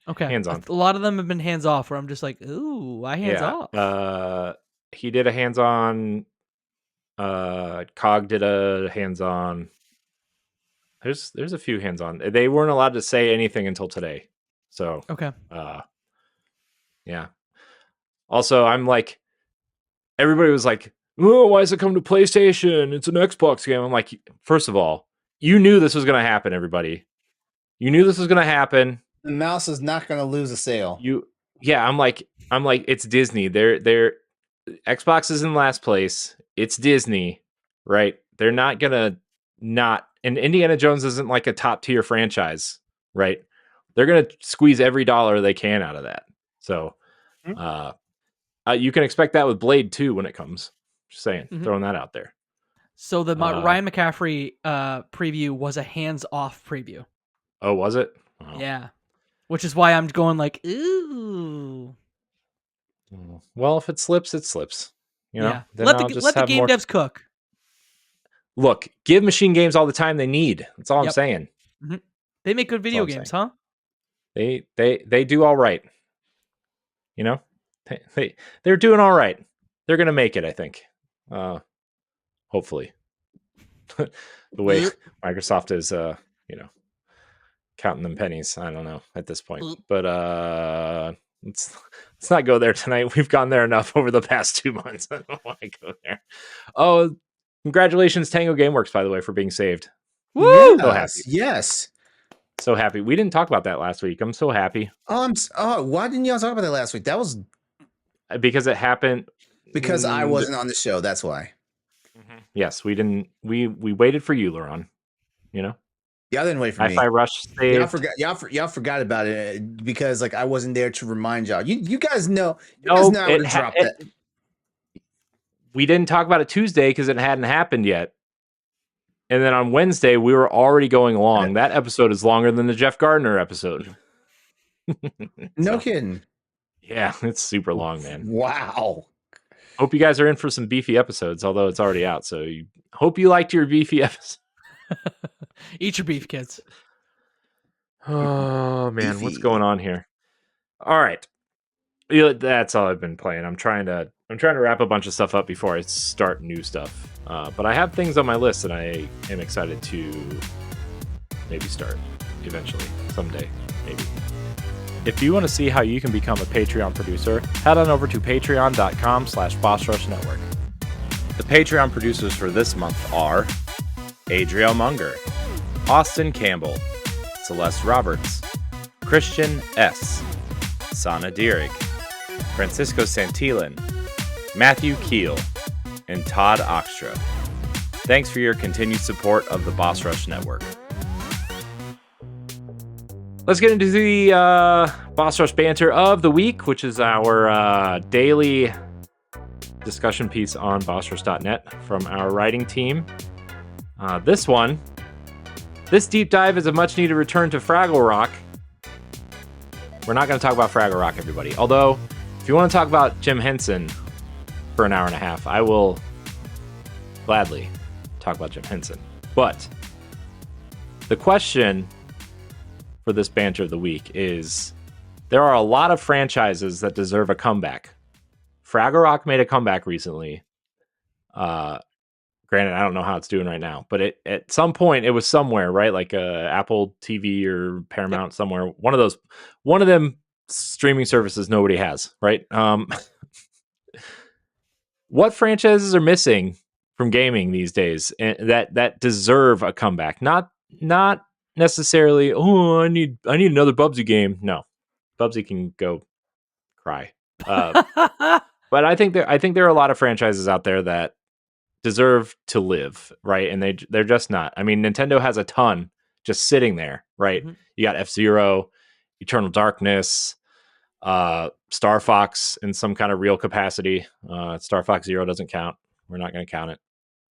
Okay. Hands on. A lot of them have been hands off, where I'm just like, ooh, why hands off? He did a hands on. Cog did a hands on. There's a few hands on. They weren't allowed to say anything until today. So okay. Yeah. Also, I'm like, everybody was like, oh, why is it coming to PlayStation? It's an Xbox game. I'm like, first of all, you knew this was going to happen, everybody. You knew this was going to happen. The mouse is not going to lose a sale. I'm like, it's Disney. They're Xbox is in last place. It's Disney, right? They're not going to and Indiana Jones isn't like a top tier franchise, right? They're going to squeeze every dollar they can out of that. So, you can expect that with Blade 2 when it comes. Just saying, throwing that out there. So the Ryan McCaffrey preview was a hands-off preview. Oh, was it? Oh. Yeah. Which is why I'm going like, ooh. Well, if it slips, it slips. Yeah. Let the game devs cook. Look, give machine games all the time they need. That's all I'm saying. Mm-hmm. They make good video games, huh? They do all right. They're doing all right. They're gonna make it, I think. Hopefully. The way Microsoft is counting them pennies. I don't know at this point. But let's not go there tonight. We've gone there enough over the past 2 months. I don't want to go there. Oh, congratulations, Tango Gameworks, by the way, for being saved. Woo! So happy. Yes. So happy. We didn't talk about that last week. I'm so happy. Why didn't y'all talk about that last week? That was because it happened. Because I wasn't on the show. That's why. Mm-hmm. Yes, we didn't. We waited for you, LeRon. Y'all didn't wait for me. Hi-Fi Rush saved. Y'all forgot about it because I wasn't there to remind y'all. You guys know. You guys know I would have dropped that. We didn't talk about it Tuesday because it hadn't happened yet. And then on Wednesday, we were already going long. That episode is longer than the Jeff Gardner episode. No kidding. Yeah, it's super long, man. Wow. Hope you guys are in for some beefy episodes, although it's already out. So hope you liked your beefy episode. Eat your beef, kids. Oh, man. What's going on here? All right. That's all I've been playing. I'm trying to wrap a bunch of stuff up before I start new stuff. But I have things on my list, and I am excited to maybe start eventually, someday, maybe. If you want to see how you can become a Patreon producer, head on over to patreon.com/BossRushNetwork. The Patreon producers for this month are Adriel Munger, Austin Campbell, Celeste Roberts, Christian S., Sana Dierig, Francisco Santillan, Matthew Keel, and Todd Oxtra. Thanks for your continued support of the Boss Rush Network. Let's get into the Boss Rush Banter of the week, which is our daily discussion piece on bossrush.net from our writing team. This deep dive is a much-needed return to Fraggle Rock, We're not going to talk about Fraggle Rock, everybody. Although, if you want to talk about Jim Henson for an hour and a half, I will gladly talk about Jim Henson. But the question for this banter of the week is, there are a lot of franchises that deserve a comeback. Fraggle Rock made a comeback recently. Granted, I don't know how it's doing right now, but at some point it was somewhere, right? Like Apple TV or Paramount, somewhere. One of them streaming services nobody has, right? What franchises are missing from gaming these days that deserve a comeback? Not necessarily. Oh, I need another Bubsy game. No, Bubsy can go cry. But I think there are a lot of franchises out there that deserve to live, right? And they're just not. I mean, Nintendo has a ton just sitting there, right? Mm-hmm. You got F-Zero, Eternal Darkness, Star Fox in some kind of real capacity. Star Fox Zero doesn't count. We're not going to count it.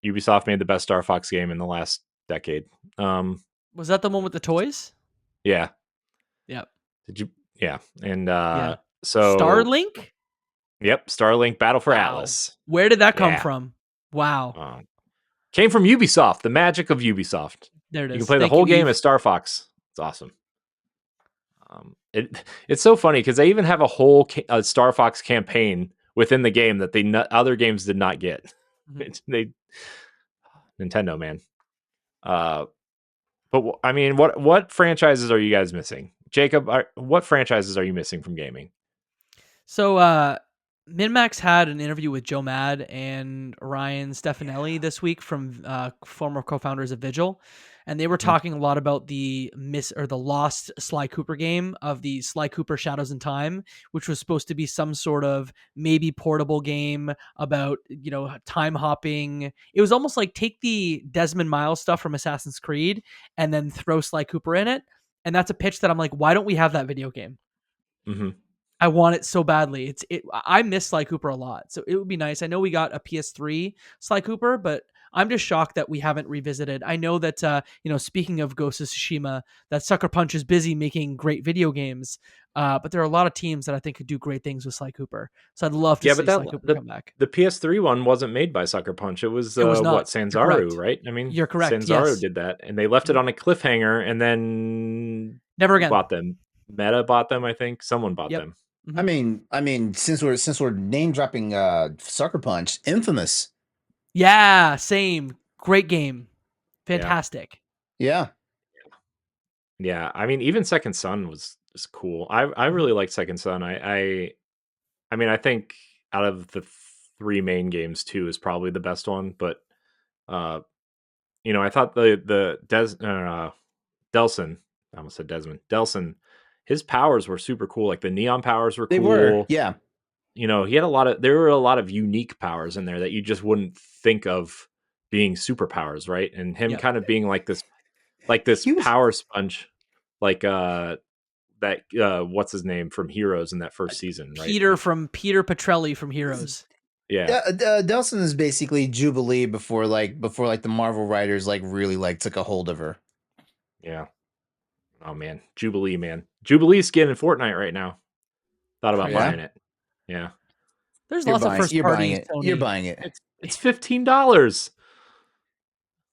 Ubisoft made the best Star Fox game in the last decade. Was that the one with the toys? Yeah. Yep. Did you? Yeah. And yeah. So Starlink? Yep, Starlink Battle for Atlas. Where did that come from? Wow. Came from Ubisoft, the magic of Ubisoft. There it is. You can play the whole game as Star Fox. It's awesome. It's so funny because they even have a whole Star Fox campaign within the game that other games did not get. Mm-hmm. Nintendo, man. But I mean, what franchises are you guys missing? Jacob, what franchises are you missing from gaming? So, MinMax had an interview with Joe Mad and Ryan Stefanelli this week from former co-founders of Vigil, and they were talking a lot about the lost Sly Cooper game of the Sly Cooper Shadows in Time, which was supposed to be some sort of maybe portable game about, time hopping. It was almost like take the Desmond Miles stuff from Assassin's Creed and then throw Sly Cooper in it. And that's a pitch that I'm like, why don't we have that video game? Mm-hmm. I want it so badly. I miss Sly Cooper a lot, so it would be nice. I know we got a PS3 Sly Cooper, but I'm just shocked that we haven't revisited. I know that speaking of Ghost of Tsushima, that Sucker Punch is busy making great video games, but there are a lot of teams that I think could do great things with Sly Cooper. So I'd love to see Sly Cooper come back. The PS3 one wasn't made by Sucker Punch. It was not. Sanzaru, right? I mean, you're correct. Sanzaru did that, and they left it on a cliffhanger, and then never again bought them. Meta bought them, I think. Someone bought them. Mm-hmm. I mean, since we're name dropping Sucker Punch, Infamous. Yeah, same. Great game. Fantastic. Yeah. Yeah. I mean, even Second Son was cool. I really liked Second Son. I mean, I think out of the three main games, 2 is probably the best one. But I thought the Delson. I almost said Desmond. Delson. His powers were super cool. Like the neon powers were cool. They were, yeah. He had there were a lot of unique powers in there that you just wouldn't think of being superpowers, right? And him kind of being like this power sponge, like what's his name from Heroes in that first season, right? Peter Petrelli from Heroes. Yeah. Delson is basically Jubilee before the Marvel writers really took a hold of her. Yeah. Oh man, Jubilee, man. Jubilee skin in Fortnite right now. Thought about buying it. Yeah. There's lots of first parties. You're buying it. It's $15.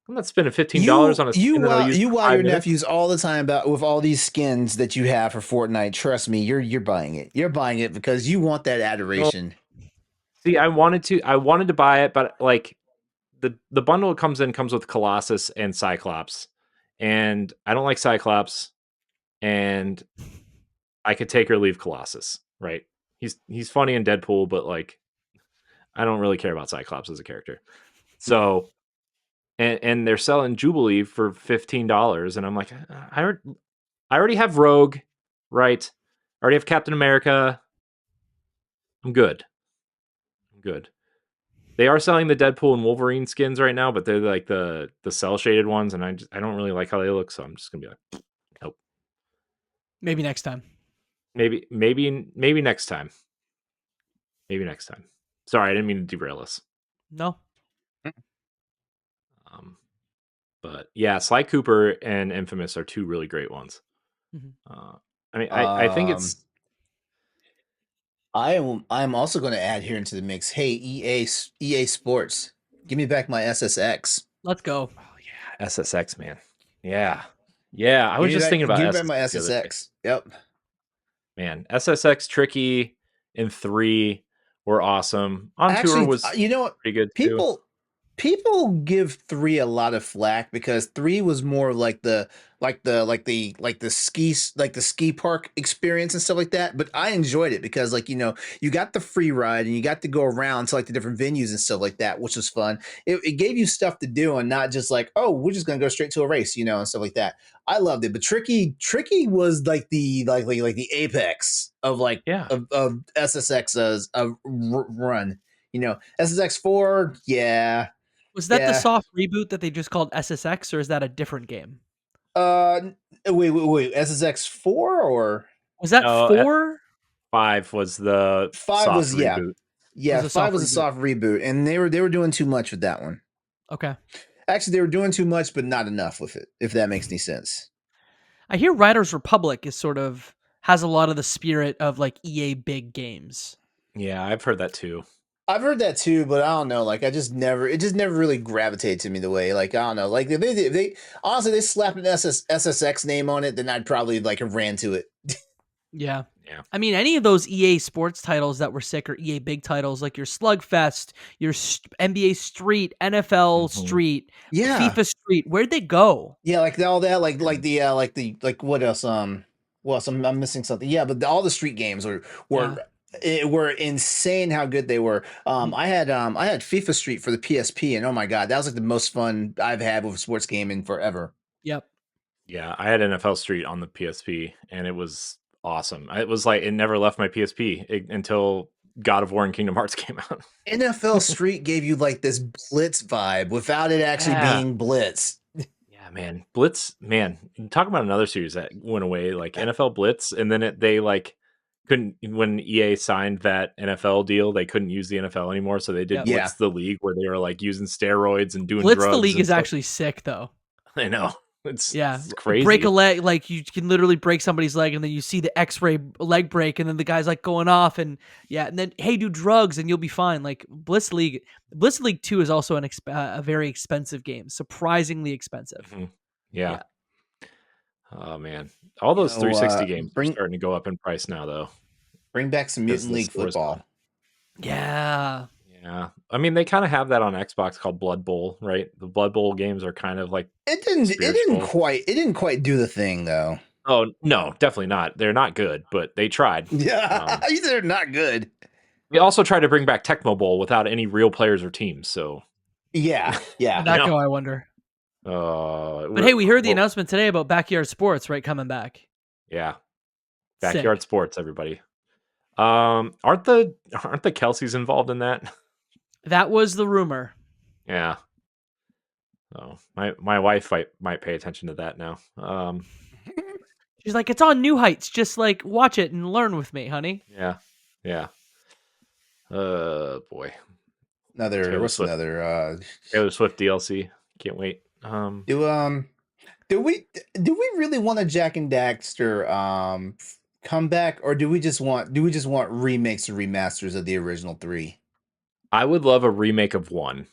I'm not spending $15 on a skin that I'll use. You wow your nephews all the time with all these skins that you have for Fortnite. Trust me, you're buying it. You're buying it because you want that adoration. See, I wanted to buy it, but like the bundle it comes with Colossus and Cyclops, and I don't like Cyclops. And I could take or leave Colossus, right? He's funny in Deadpool, but like I don't really care about Cyclops as a character. So and they're selling Jubilee for $15, and I'm like, I already have Rogue, right? I already have Captain America. I'm good. They are selling the Deadpool and Wolverine skins right now, but they're like the cell shaded ones, and I don't really like how they look, so I'm just gonna be like, nope. Maybe next time. Maybe next time. Maybe next time. Sorry, I didn't mean to derail us. No. But yeah, Sly Cooper and Infamous are 2 really great ones. Mm-hmm. I mean, I think I'm also going to add here into the mix. Hey, EA Sports, give me back my SSX. Let's go. Oh yeah, SSX, man. Yeah, yeah. I was Give me just back, thinking about give me back my SSX the other day. SSX. Yep. Man, SSX Tricky and 3 were awesome. On Tour Actually, was you know what? pretty good too. People give 3 a lot of flack because 3 was more like the ski park experience and stuff like that. But I enjoyed it because you got the free ride and you got to go around to like the different venues and stuff like that, which was fun. It gave you stuff to do and not just like, oh, we're just gonna go straight to a race, and stuff like that. I loved it. But Tricky was like the apex of Yeah. of SSX's run. SSX4, yeah. Was that the Yeah. soft reboot that they just called SSX, or is that a different game? Wait. SSX4 or was that No, 4? 5 was the 5 soft was reboot. Yeah, Was a 5 soft was a reboot. soft reboot, and they were doing too much with that one. Okay. Actually, they were doing too much, but not enough with it. If that makes any sense. I hear Riders Republic is sort of has a lot of the spirit of like EA big games. Yeah, I've heard that too. I've heard that too, but I don't know. Like, it just never really gravitated to me the way. Like, I don't know. Like, if they honestly they slapped an SSX name on it, then I'd probably like have ran to it. Yeah. Yeah. I mean, any of those EA sports titles that were sick or EA big titles, like your Slugfest, your NBA Street, NFL Street, FIFA Street, where'd they go? Yeah, like all that, like what else? What else? I'm missing something. Yeah, but all the street games were insane how good they were. I had FIFA Street for the PSP, and oh my god, that was like the most fun I've had with a sports game in forever. Yep. Yeah, I had NFL Street on the PSP, and it was awesome. It was like it never left my PSP until God of War and Kingdom Hearts came out. NFL Street gave you like this Blitz vibe without it actually being Blitz. Yeah, man, Blitz, man. Talk about another series that went away, like NFL Blitz, and then they like couldn't when EA signed that NFL deal, they couldn't use the NFL anymore, so they did Blitz the League, where they were like using steroids and doing Blitz drugs. The League is actually sick, though. I know. It's crazy. Break a leg, like you can literally break somebody's leg, and then you see the X-ray leg break, and then the guy's like going off, and then hey, do drugs, and you'll be fine. Like Blitz League 2 is also a very expensive game, surprisingly expensive. Mm-hmm. Yeah. Oh man, all those 360 games are starting to go up in price now, though. Bring back some Mutant League football. Yeah. Yeah, I mean they kind of have that on Xbox called Blood Bowl, right? The Blood Bowl games are kind of like it didn't quite do the thing though. Oh no, definitely not. They're not good, but they tried. Yeah, they're not good. They also tried to bring back Tecmo Bowl without any real players or teams. So yeah. That go, I wonder. But hey, we heard the announcement today about Backyard Sports, right? Coming back. Yeah, Backyard Sports, everybody. Aren't the Kelseys involved in that? That was the rumor. Yeah. Oh, my wife might pay attention to that now. She's like, it's on New Heights. Just like watch it and learn with me, honey. Yeah. Boy. Taylor Swift DLC. Can't wait. Do we really want a Jack and Daxter comeback, or do we just want remakes or remasters of the original 3? I would love a remake of 1.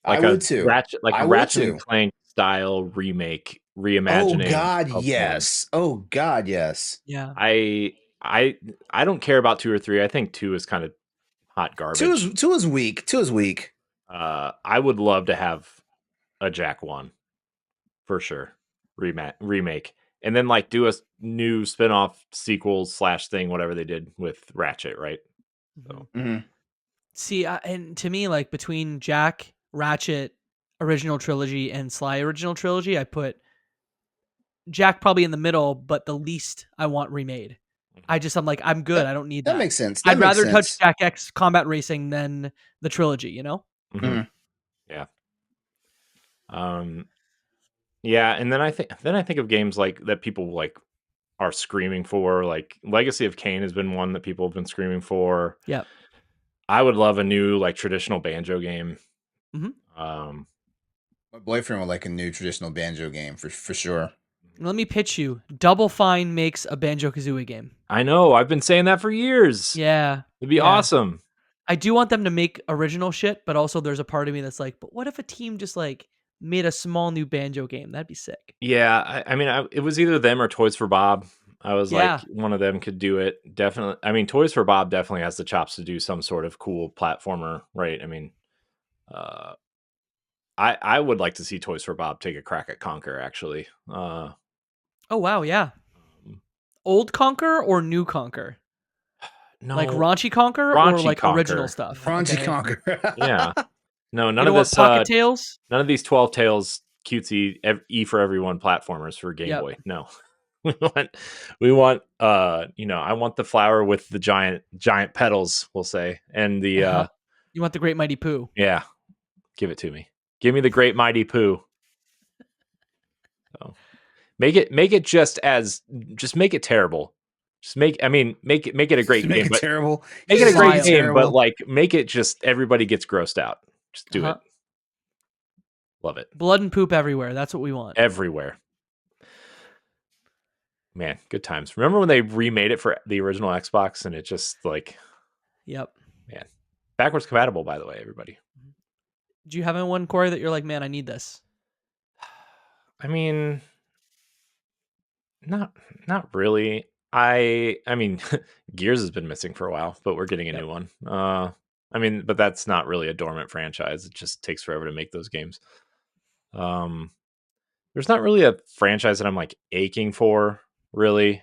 Like I would too. Ratchet and Clank style remake, reimagining. Oh God, yes. 1. Oh God, yes. Yeah. I don't care about 2 or 3. I think 2 is kind of hot garbage. 2 is weak. 2 is weak. I would love to have a Jack 1 for sure. Remake. And then like do a new spin-off sequel / thing, whatever they did with Ratchet, right? So See, and to me, like between Jack, Ratchet original trilogy and Sly original trilogy, I put Jack probably in the middle, but the least I want remade. I'm like, I'm good. I don't need that. That makes sense. I'd rather touch Jack X Combat Racing than the trilogy, you know? Mm-hmm. Yeah. Yeah, and then I think of games like that people like are screaming for, like Legacy of Kain has been one that people have been screaming for. Yeah. I would love a new like traditional banjo game. My boyfriend would like a new traditional banjo game for sure. Let me pitch you. Double Fine makes a Banjo-Kazooie game. I know. I've been saying that for years. Yeah. It'd be awesome. I do want them to make original shit, but also there's a part of me that's like, but what if a team just like made a small new Banjo game? That'd be sick. Yeah, I mean, it was either them or Toys for Bob. I was like, one of them could do it. Definitely. I mean, Toys for Bob definitely has the chops to do some sort of cool platformer, right? I mean, I would like to see Toys for Bob take a crack at Conquer, actually. Oh, wow, yeah. Old Conquer or new Conquer? No, like raunchy Conquer or like Conquer. Original stuff? Raunchy Conquer. Yeah. No, none of this. Pocket Tales? None of these 12 Tales cutesy E for everyone platformers for Game Boy. No. we want I want the flower with the giant petals, we'll say. And the you want the Great Mighty Pooh. Yeah. Give it to me. Give me the Great Mighty Pooh. So make it just make it terrible. Just make it a great game. Make it terrible. Make it a great game, but like make it just everybody gets grossed out. Just do it. Love it. Blood and poop everywhere. That's what we want. Everywhere. Man, good times. Remember when they remade it for the original Xbox and it just like Yep. Man. Backwards compatible, by the way, everybody. Do you have one, Corey, that you're like, man, I need this? I mean, not really. I mean, Gears has been missing for a while, but we're getting a new one. I mean, but that's not really a Dormant franchise. It just takes forever to make those games. There's not really a franchise that I'm like aching for, really.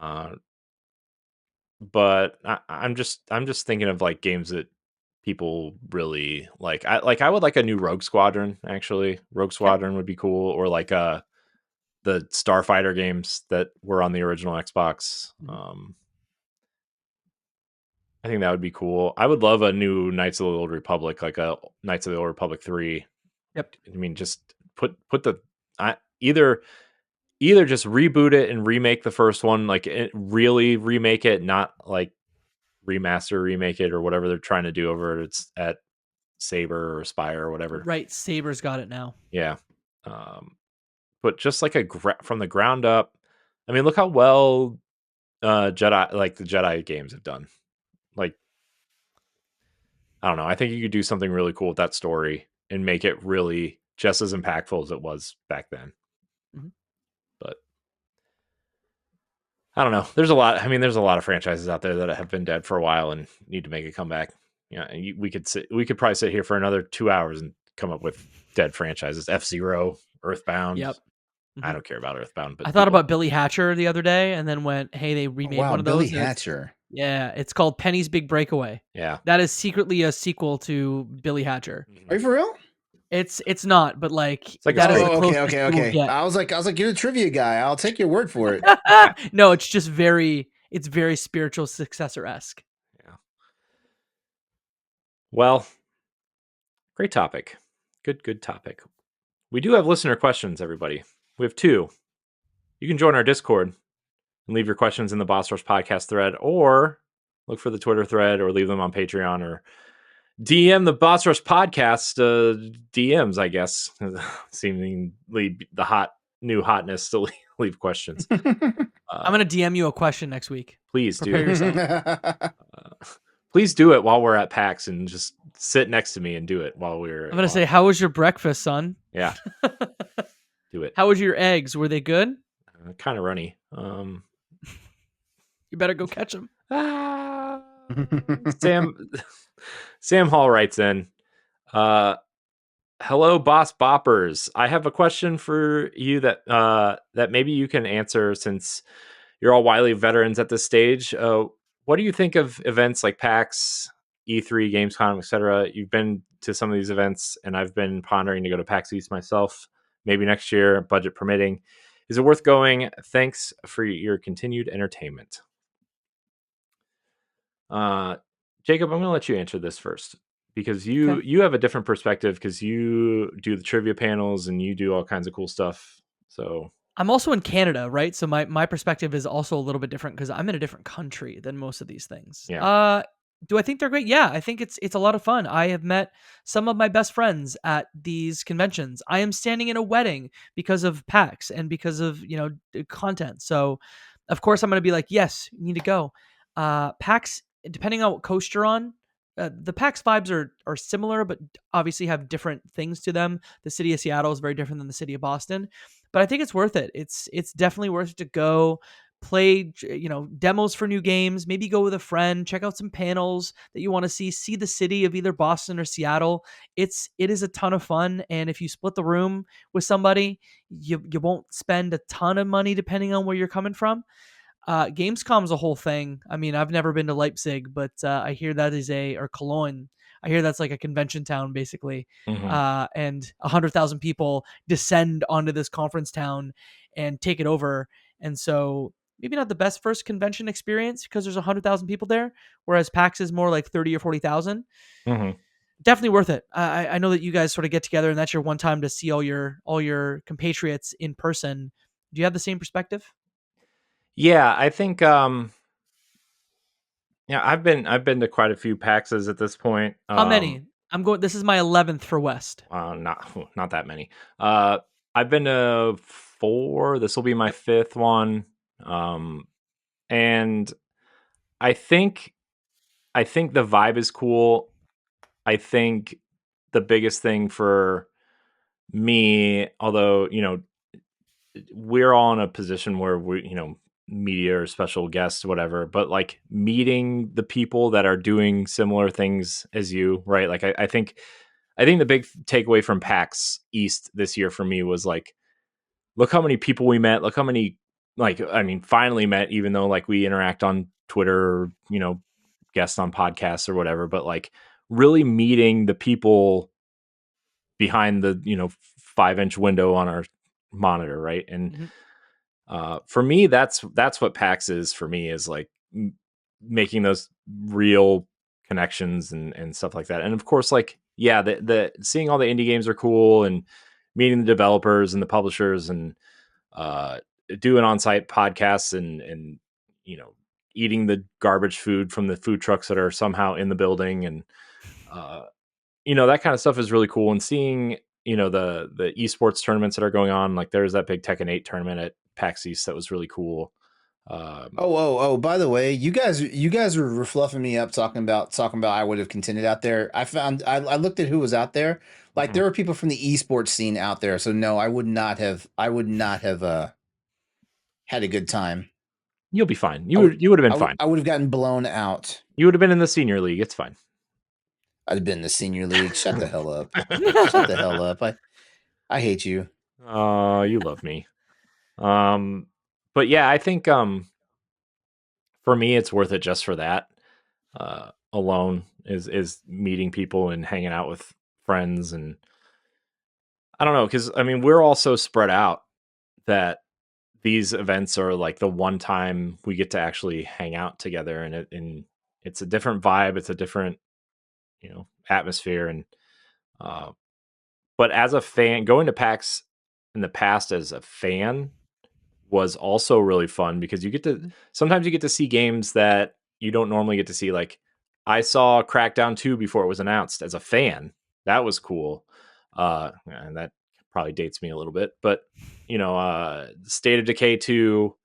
But I'm just thinking of like games that people really like. I would like a new Rogue Squadron, actually. Rogue Squadron would be cool, or like the Starfighter games that were on the original Xbox. I think that would be cool. I would love a new Knights of the Old Republic, like a Knights of the Old Republic 3. Yep. I mean, just put the either just reboot it and remake the first one, like really remake it, not like remaster, remake it, or whatever they're trying to do over at Saber or Spire or whatever. Right, Saber's got it now. Yeah. But just like from the ground up. I mean, look how well the Jedi games have done. Like, I don't know. I think you could do something really cool with that story and make it really just as impactful as it was back then. But I don't know. There's a lot of franchises out there that have been dead for a while and need to make a comeback. Yeah, we could probably sit here for another 2 hours and come up with dead franchises. F-Zero, Earthbound. Yep. I don't care about Earthbound, but I thought about Billy Hatcher the other day and then went, hey, they remade one of those. Billy Hatcher. Yeah, it's called Penny's Big Breakaway. Yeah. That is secretly a sequel to Billy Hatcher. Are you for real? It's not, but like, like that is okay. I was like, you're the trivia guy. I'll take your word for it. No, it's just very spiritual successor-esque. Yeah. Well, great topic. Good topic. We do have listener questions, everybody. We have 2. You can join our Discord and leave your questions in the Boss Rush podcast thread, or look for the Twitter thread, or leave them on Patreon, or DM the Boss Rush podcast DMs, I guess. Seemingly the new hotness to leave questions. I'm going to DM you a question next week. Please do. Prepare yourself. Please do it while we're at PAX and just sit next to me and do it while we're... I'm going to say, how was your breakfast, son? Yeah. Do it. How was your eggs? Were they good? Kind of runny. You better go catch them. Sam Hall writes in, hello, Boss Boppers. I have a question for you that maybe you can answer, since you're all wily veterans at this stage. What do you think of events like PAX, E3, Gamescom, etc.? You've been to some of these events, and I've been pondering to go to PAX East myself, maybe next year, budget permitting. Is it worth going? Thanks for your continued entertainment. Jacob, I'm going to let you answer this first, because you have a different perspective, because you do the trivia panels and you do all kinds of cool stuff. So I'm also in Canada, right? So my perspective is also a little bit different because I'm in a different country than most of these things. Yeah. Do I think they're great? Yeah, I think it's a lot of fun. I have met some of my best friends at these conventions. I am standing in a wedding because of PAX and because of content. So, of course, I'm going to be like, yes, you need to go. PAX, depending on what coast you're on, the PAX vibes are similar, but obviously have different things to them. The city of Seattle is very different than the city of Boston, but I think it's worth it. It's definitely worth it to go play demos for new games, maybe go with a friend, check out some panels that you want to see the city of either Boston or Seattle. It is a ton of fun, and if you split the room with somebody, you won't spend a ton of money depending on where you're coming from. Gamescom's a whole thing. I mean, I've never been to Leipzig, but I hear that is or Cologne. I hear that's like a convention town, basically. And 100,000 people descend onto this conference town and take it over. And so maybe not the best first convention experience because there's 100,000 people there, whereas PAX is more like 30 or 40,000. Definitely worth it. I know that you guys sort of get together and that's your one time to see all your compatriots in person. Do you have the same perspective? Yeah, I think I've been to quite a few PAXs at this point. How many? This is my 11th for West. Not that many. I've been to 4. This will be my 5th one. And I think the vibe is cool. I think the biggest thing for me, although, we're all in a position where we, media or special guests, whatever, but like meeting the people that are doing similar things as you, right? Like, I think the big takeaway from PAX East this year for me was like, look how many people we met. Look how many, finally met, even though like we interact on Twitter, guests on podcasts or whatever, but like really meeting the people behind the 5-inch window on our monitor, right? And for me, that's what PAX is for me, is like making those real connections and stuff like that. And of course, like, yeah, the seeing all the indie games are cool, and meeting the developers and the publishers, and doing on-site podcasts, and eating the garbage food from the food trucks that are somehow in the building, and that kind of stuff is really cool. And seeing the esports tournaments that are going on, like there's that big Tekken 8 tournament at PAX East that was really cool. By the way, you guys were fluffing me up talking about I would have contended out there. I looked at who was out there. Like there were people from the esports scene out there. So no, I would not have had a good time. You'll be fine. You would have been fine. I would have gotten blown out. You would have been in the senior league. It's fine. I'd have been in the senior league. Shut the hell up. Shut the hell up. I hate you. Oh, you love me. But yeah, I think for me it's worth it just for that. Alone is meeting people and hanging out with friends, and I don't know, because we're all so spread out that these events are like the one time we get to actually hang out together, and it's a different vibe, it's a different atmosphere, and but as a fan, going to PAX in the past as a fan was also really fun, because sometimes you get to see games that you don't normally get to see. Like I saw Crackdown 2 before it was announced as a fan. That was cool. And that probably dates me a little bit, but State of Decay 2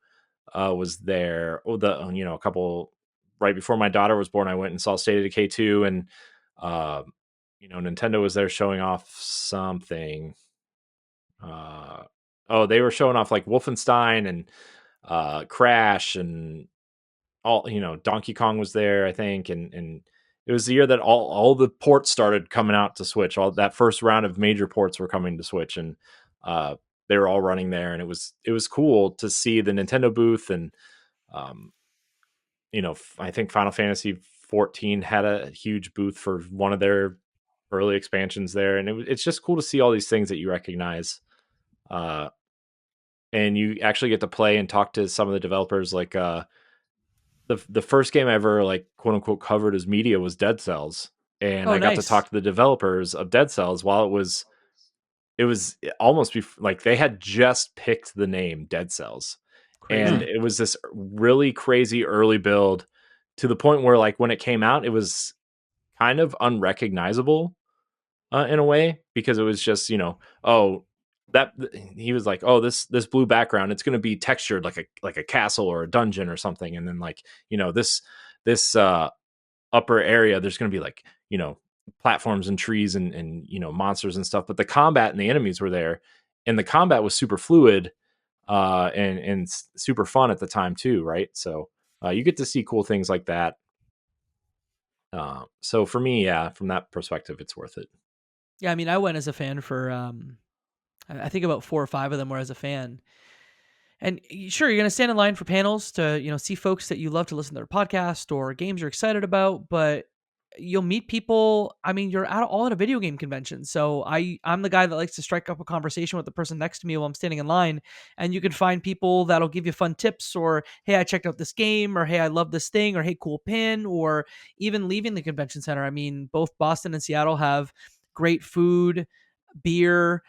was there. A couple right before my daughter was born, I went and saw State of Decay 2, and Nintendo was there showing off something. They were showing off like Wolfenstein and Crash, and all, Donkey Kong was there, I think, and it was the year that all the ports started coming out to Switch. All that first round of major ports were coming to Switch, and they were all running there, and it was cool to see the Nintendo booth. And I think Final Fantasy 14 had a huge booth for one of their early expansions there, and it's just cool to see all these things that you recognize. And you actually get to play and talk to some of the developers. Like the first game I ever, like, quote unquote covered as media was Dead Cells, and I got to talk to the developers of Dead Cells while it was almost like they had just picked the name Dead Cells. Crazy. And it was this really crazy early build to the point where like when it came out, it was kind of unrecognizable in a way, because it was just, oh, that he was like, oh, this blue background, it's going to be textured like a castle or a dungeon or something, and then like, this upper area, there's going to be like, platforms and trees and monsters and stuff, but the combat and the enemies were there, and the combat was super fluid, and super fun at the time too, right? So you get to see cool things like that. So for me, yeah, from that perspective, it's worth it. Yeah, I mean, I went as a fan for I think about 4 or 5 of them were as a fan. And sure, you're going to stand in line for panels to, see folks that you love to listen to their podcast or games you're excited about, but you'll meet people. I mean, you're all at a video game convention. So I'm the guy that likes to strike up a conversation with the person next to me while I'm standing in line. And you can find people that'll give you fun tips, or, hey, I checked out this game, or, hey, I love this thing, or, hey, cool pin, or even leaving the convention center. I mean, both Boston and Seattle have great food, beer,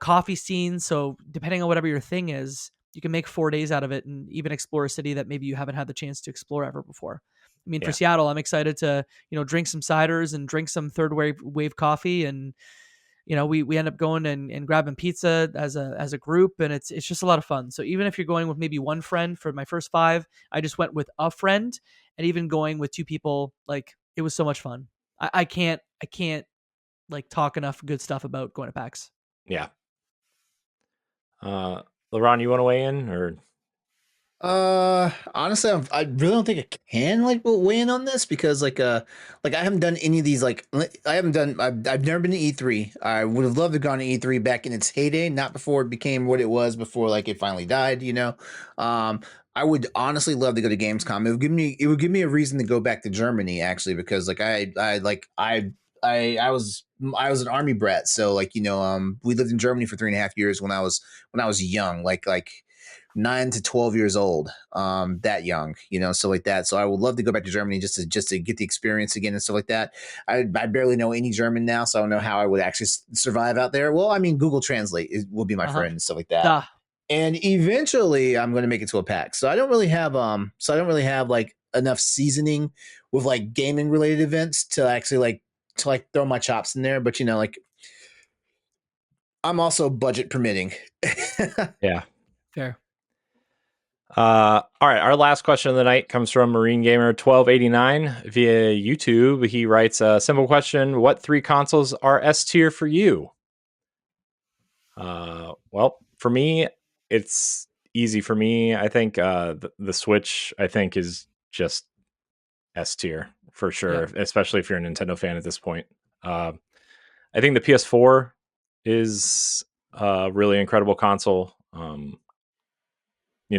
coffee scenes. So depending on whatever your thing is, you can make 4 days out of it and even explore a city that maybe you haven't had the chance to explore ever before. I mean, for Seattle, I'm excited to, drink some ciders and drink some third wave coffee. And, we end up going and grabbing pizza as a group, and it's just a lot of fun. So even if you're going with maybe one friend, for my first 5, I just went with a friend, and even going with 2 people, like, it was so much fun. I can't like talk enough good stuff about going to PAX. Yeah. LeRon, you want to weigh in, or? Honestly, I really don't think I can like weigh in on this, because like I haven't done any of these, like I've never been to E3. I would have loved to have gone to E3 back in its heyday, not before it became what it was, before like it finally died, I would honestly love to go to Gamescom. It would give me a reason to go back to Germany, actually, because like I was an army brat, so like we lived in Germany for 3.5 years when I was young, like 9 to 12 years old, that young, stuff like that. So I would love to go back to Germany just to get the experience again and stuff like that. I barely know any German now, so I don't know how I would actually survive out there. Well, I mean, Google Translate will be my friend and stuff like that. Duh. And eventually I'm going to make it to a PAX. So I don't really have like enough seasoning with like gaming related events to actually throw my chops in there. But like, I'm also budget permitting. Yeah. Fair. All right. Our last question of the night comes from Marine Gamer 1289 via YouTube. He writes a simple question: what 3 consoles are S tier for you? Well, for me, it's easy for me. I think the Switch, I think, is just S tier for sure, especially if you're a Nintendo fan at this point. I think the PS4 is a really incredible console.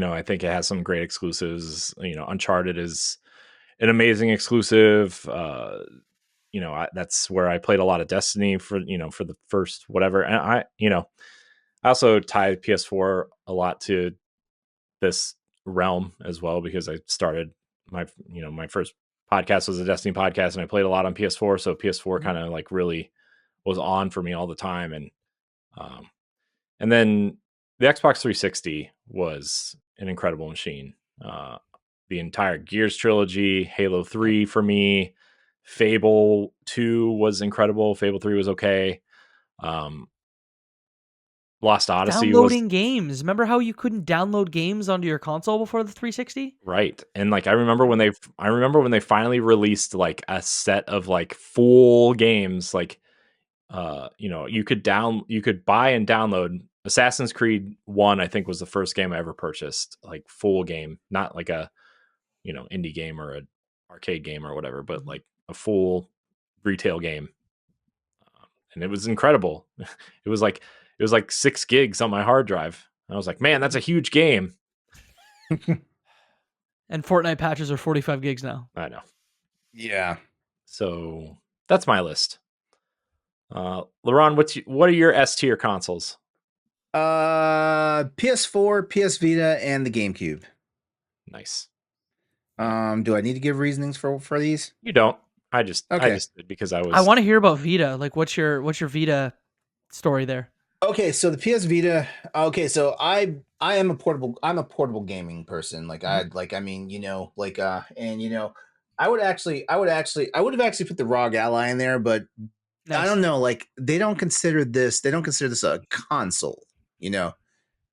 I think it has some great exclusives. Uncharted is an amazing exclusive. That's where I played a lot of Destiny for the first whatever. And I also tie PS4 a lot to this realm as well, because I started my first podcast was a Destiny podcast, and I played a lot on PS4. So PS4 kind of like really was on for me all the time. And then the Xbox 360 was an incredible machine. The entire Gears trilogy, Halo 3 for me, Fable 2 was incredible. Fable 3 was okay. Lost Odyssey downloading games. Remember how you couldn't download games onto your console before the 360? Right. And like I remember when they finally released like a set of like full games, like you could buy and download. Assassin's Creed 1, I think, was the first game I ever purchased, like full game, not like a indie game or an arcade game or whatever, but like a full retail game. And it was incredible. It was like 6 gigs on my hard drive. I was like, man, that's a huge game. And Fortnite patches are 45 gigs now. I know. Yeah. So that's my list. LeRon, what are your S tier consoles? PS4, PS Vita, and the GameCube. Nice. Do I need to give reasonings for these? You don't. I just did because I want to hear about Vita. Like, what's your Vita story there? Okay, so the PS Vita. Okay, so I'm a portable gaming person. Like and I would have actually put the ROG Ally in there, but I don't know. Like they don't consider this a console. You know,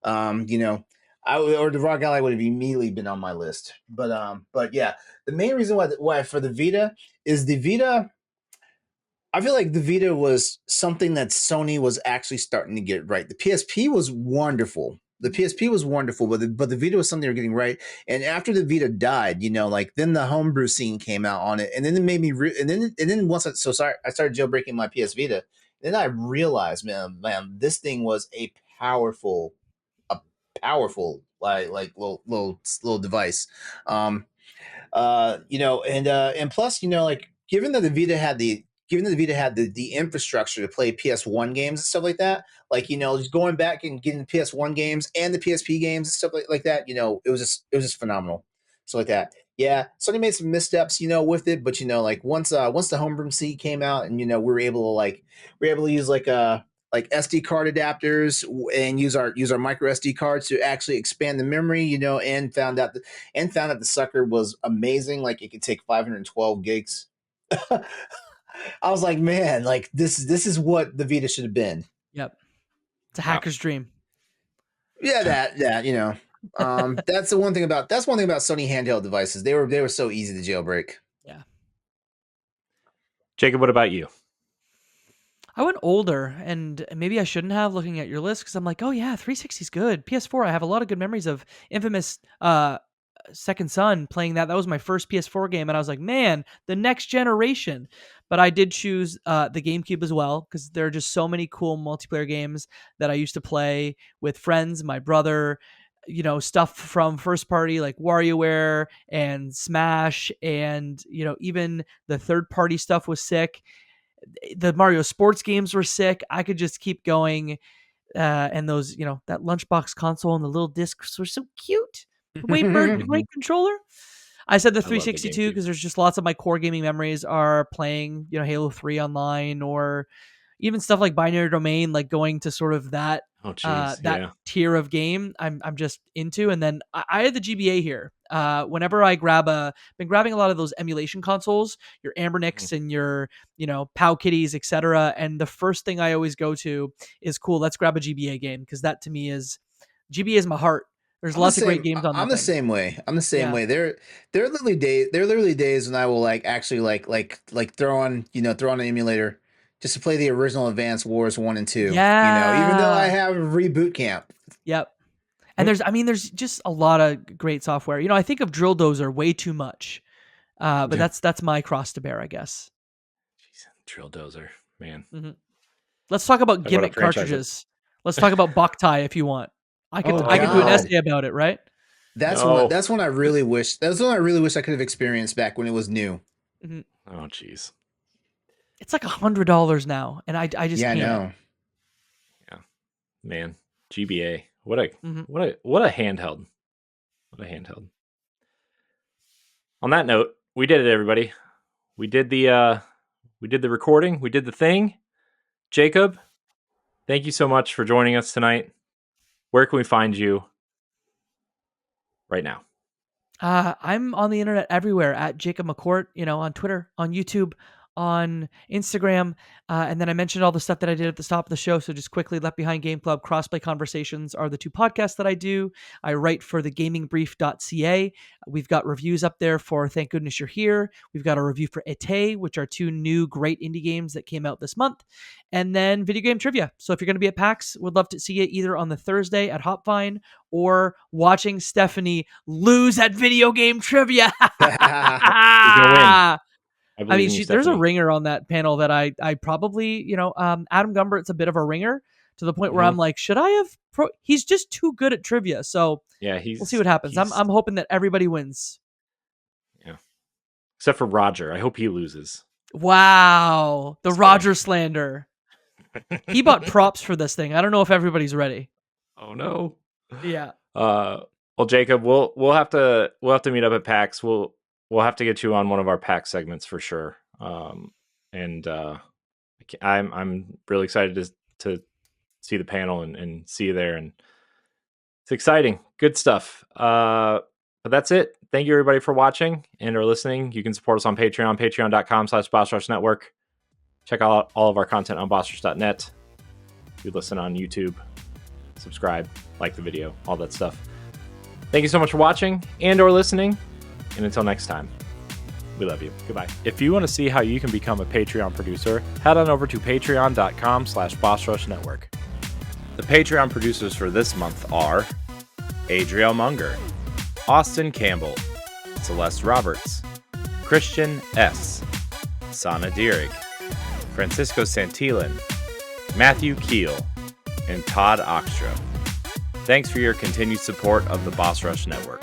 or the ROG Ally would have immediately been on my list. But yeah, the main reason why for the Vita is the Vita. I feel like the Vita was something that Sony was actually starting to get right. The PSP was wonderful. The PSP was wonderful, but the Vita was something they were getting right. And after the Vita died, like then the homebrew scene came out on it, and then it made me. And then once I started jailbreaking my PS Vita. Then I realized, man, this thing was a powerful like little device. And plus, like given that the Vita had the infrastructure to play PS1 games and stuff like that, like just going back and getting the PS1 games and the PSP games and stuff like that, it was just phenomenal. So like that. Yeah, Sony made some missteps, with it, but like once the homebrew seed came out, and we were able to use like SD card adapters and use our micro SD cards to actually expand the memory, and found out the sucker was amazing. Like it could take 512 gigs. I was like, man, like this is what the Vita should have been. Yep, it's a hacker's dream. Yeah, that that's one thing about Sony handheld devices. They were so easy to jailbreak. Yeah. Jacob, what about you? I went older, and maybe I shouldn't have, looking at your list, because I'm like, oh yeah, 360 is good. PS4, I have a lot of good memories of Infamous Second Son, playing that. That was my first PS4 game, and I was like, man, the next generation. But I did choose the GameCube as well, because there are just so many cool multiplayer games that I used to play with friends, my brother, stuff from first party like WarioWare and Smash, and even the third party stuff was sick. The Mario sports games were sick. I could just keep going. And those, that lunchbox console and the little discs were so cute. Wade Bird, great controller. I said the 362 because there's just lots of my core gaming memories are playing, Halo 3 online, or even stuff like Binary Domain, like going to sort of that tier of game I'm just into. And then I had the GBA here. Whenever I been grabbing a lot of those emulation consoles, your Ambernix and your, POW Kitties, etc. And the first thing I always go to is, cool, let's grab a GBA game, because that to me is GBA is my heart. There's lots of great games on that. I'm the same way. There are literally days when I will actually throw on an emulator just to play the original Advance Wars 1 and 2. Yeah. Even though I have Reboot Camp. Yep. And there's just a lot of great software. I think of Drill Dozer way too much. But that's my cross to bear, I guess. Jeez, Drill Dozer, man. Mm-hmm. Let's talk about gimmick cartridges. Let's talk about Boktai if you want. I could do an essay about it, right? That's when I really wish I could have experienced back when it was new. Mm-hmm. Oh, jeez. It's like $100 now, and I just can't. I know. Yeah, man. GBA. What a handheld. What a handheld. On that note, we did it, everybody. We did the recording. We did the thing. Jacob, thank you so much for joining us tonight. Where can we find you right now? I'm on the internet everywhere at Jacob McCourt, on Twitter, on YouTube, on Instagram. And then I mentioned all the stuff that I did at the top of the show. So just quickly, Left Behind Game Club, Crossplay Conversations are the two podcasts that I do. I write for thegamingbrief.ca. We've got reviews up there for Thank Goodness You're Here. We've got a review for Ete, which are two new great indie games that came out this month. And then video game trivia. So if you're going to be at PAX, would love to see you either on the Thursday at Hopvine or watching Stephanie lose at video game trivia. You're going to win. I mean, there's a ringer on that panel that I probably, Adam Gumbert's a bit of a ringer to the point where I'm like, should I have? He's just too good at trivia. So yeah, we'll see what happens. I'm hoping that everybody wins. Yeah, except for Roger. I hope he loses. Wow, the Roger slander. He bought props for this thing. I don't know if everybody's ready. Oh no. Yeah. Well, Jacob, we'll have to meet up at PAX. We'll have to get you on one of our PAX segments for sure. I'm really excited to see the panel and see you there. And it's exciting. Good stuff. But that's it. thank you everybody for watching and or listening. You can support us on Patreon, patreon.com/BossRushNetwork. Check out all of our content on bossrush.net. You listen on YouTube, subscribe, like the video, all that stuff. Thank you so much for watching and or listening. And until next time, we love you. Goodbye. If you want to see how you can become a Patreon producer, head on over to patreon.com/BossRushNetwork. The Patreon producers for this month are Adriel Munger, Austin Campbell, Celeste Roberts, Christian S., Sana Dierig, Francisco Santillan, Matthew Keel, and Todd Oxtra. Thanks for your continued support of the Boss Rush Network.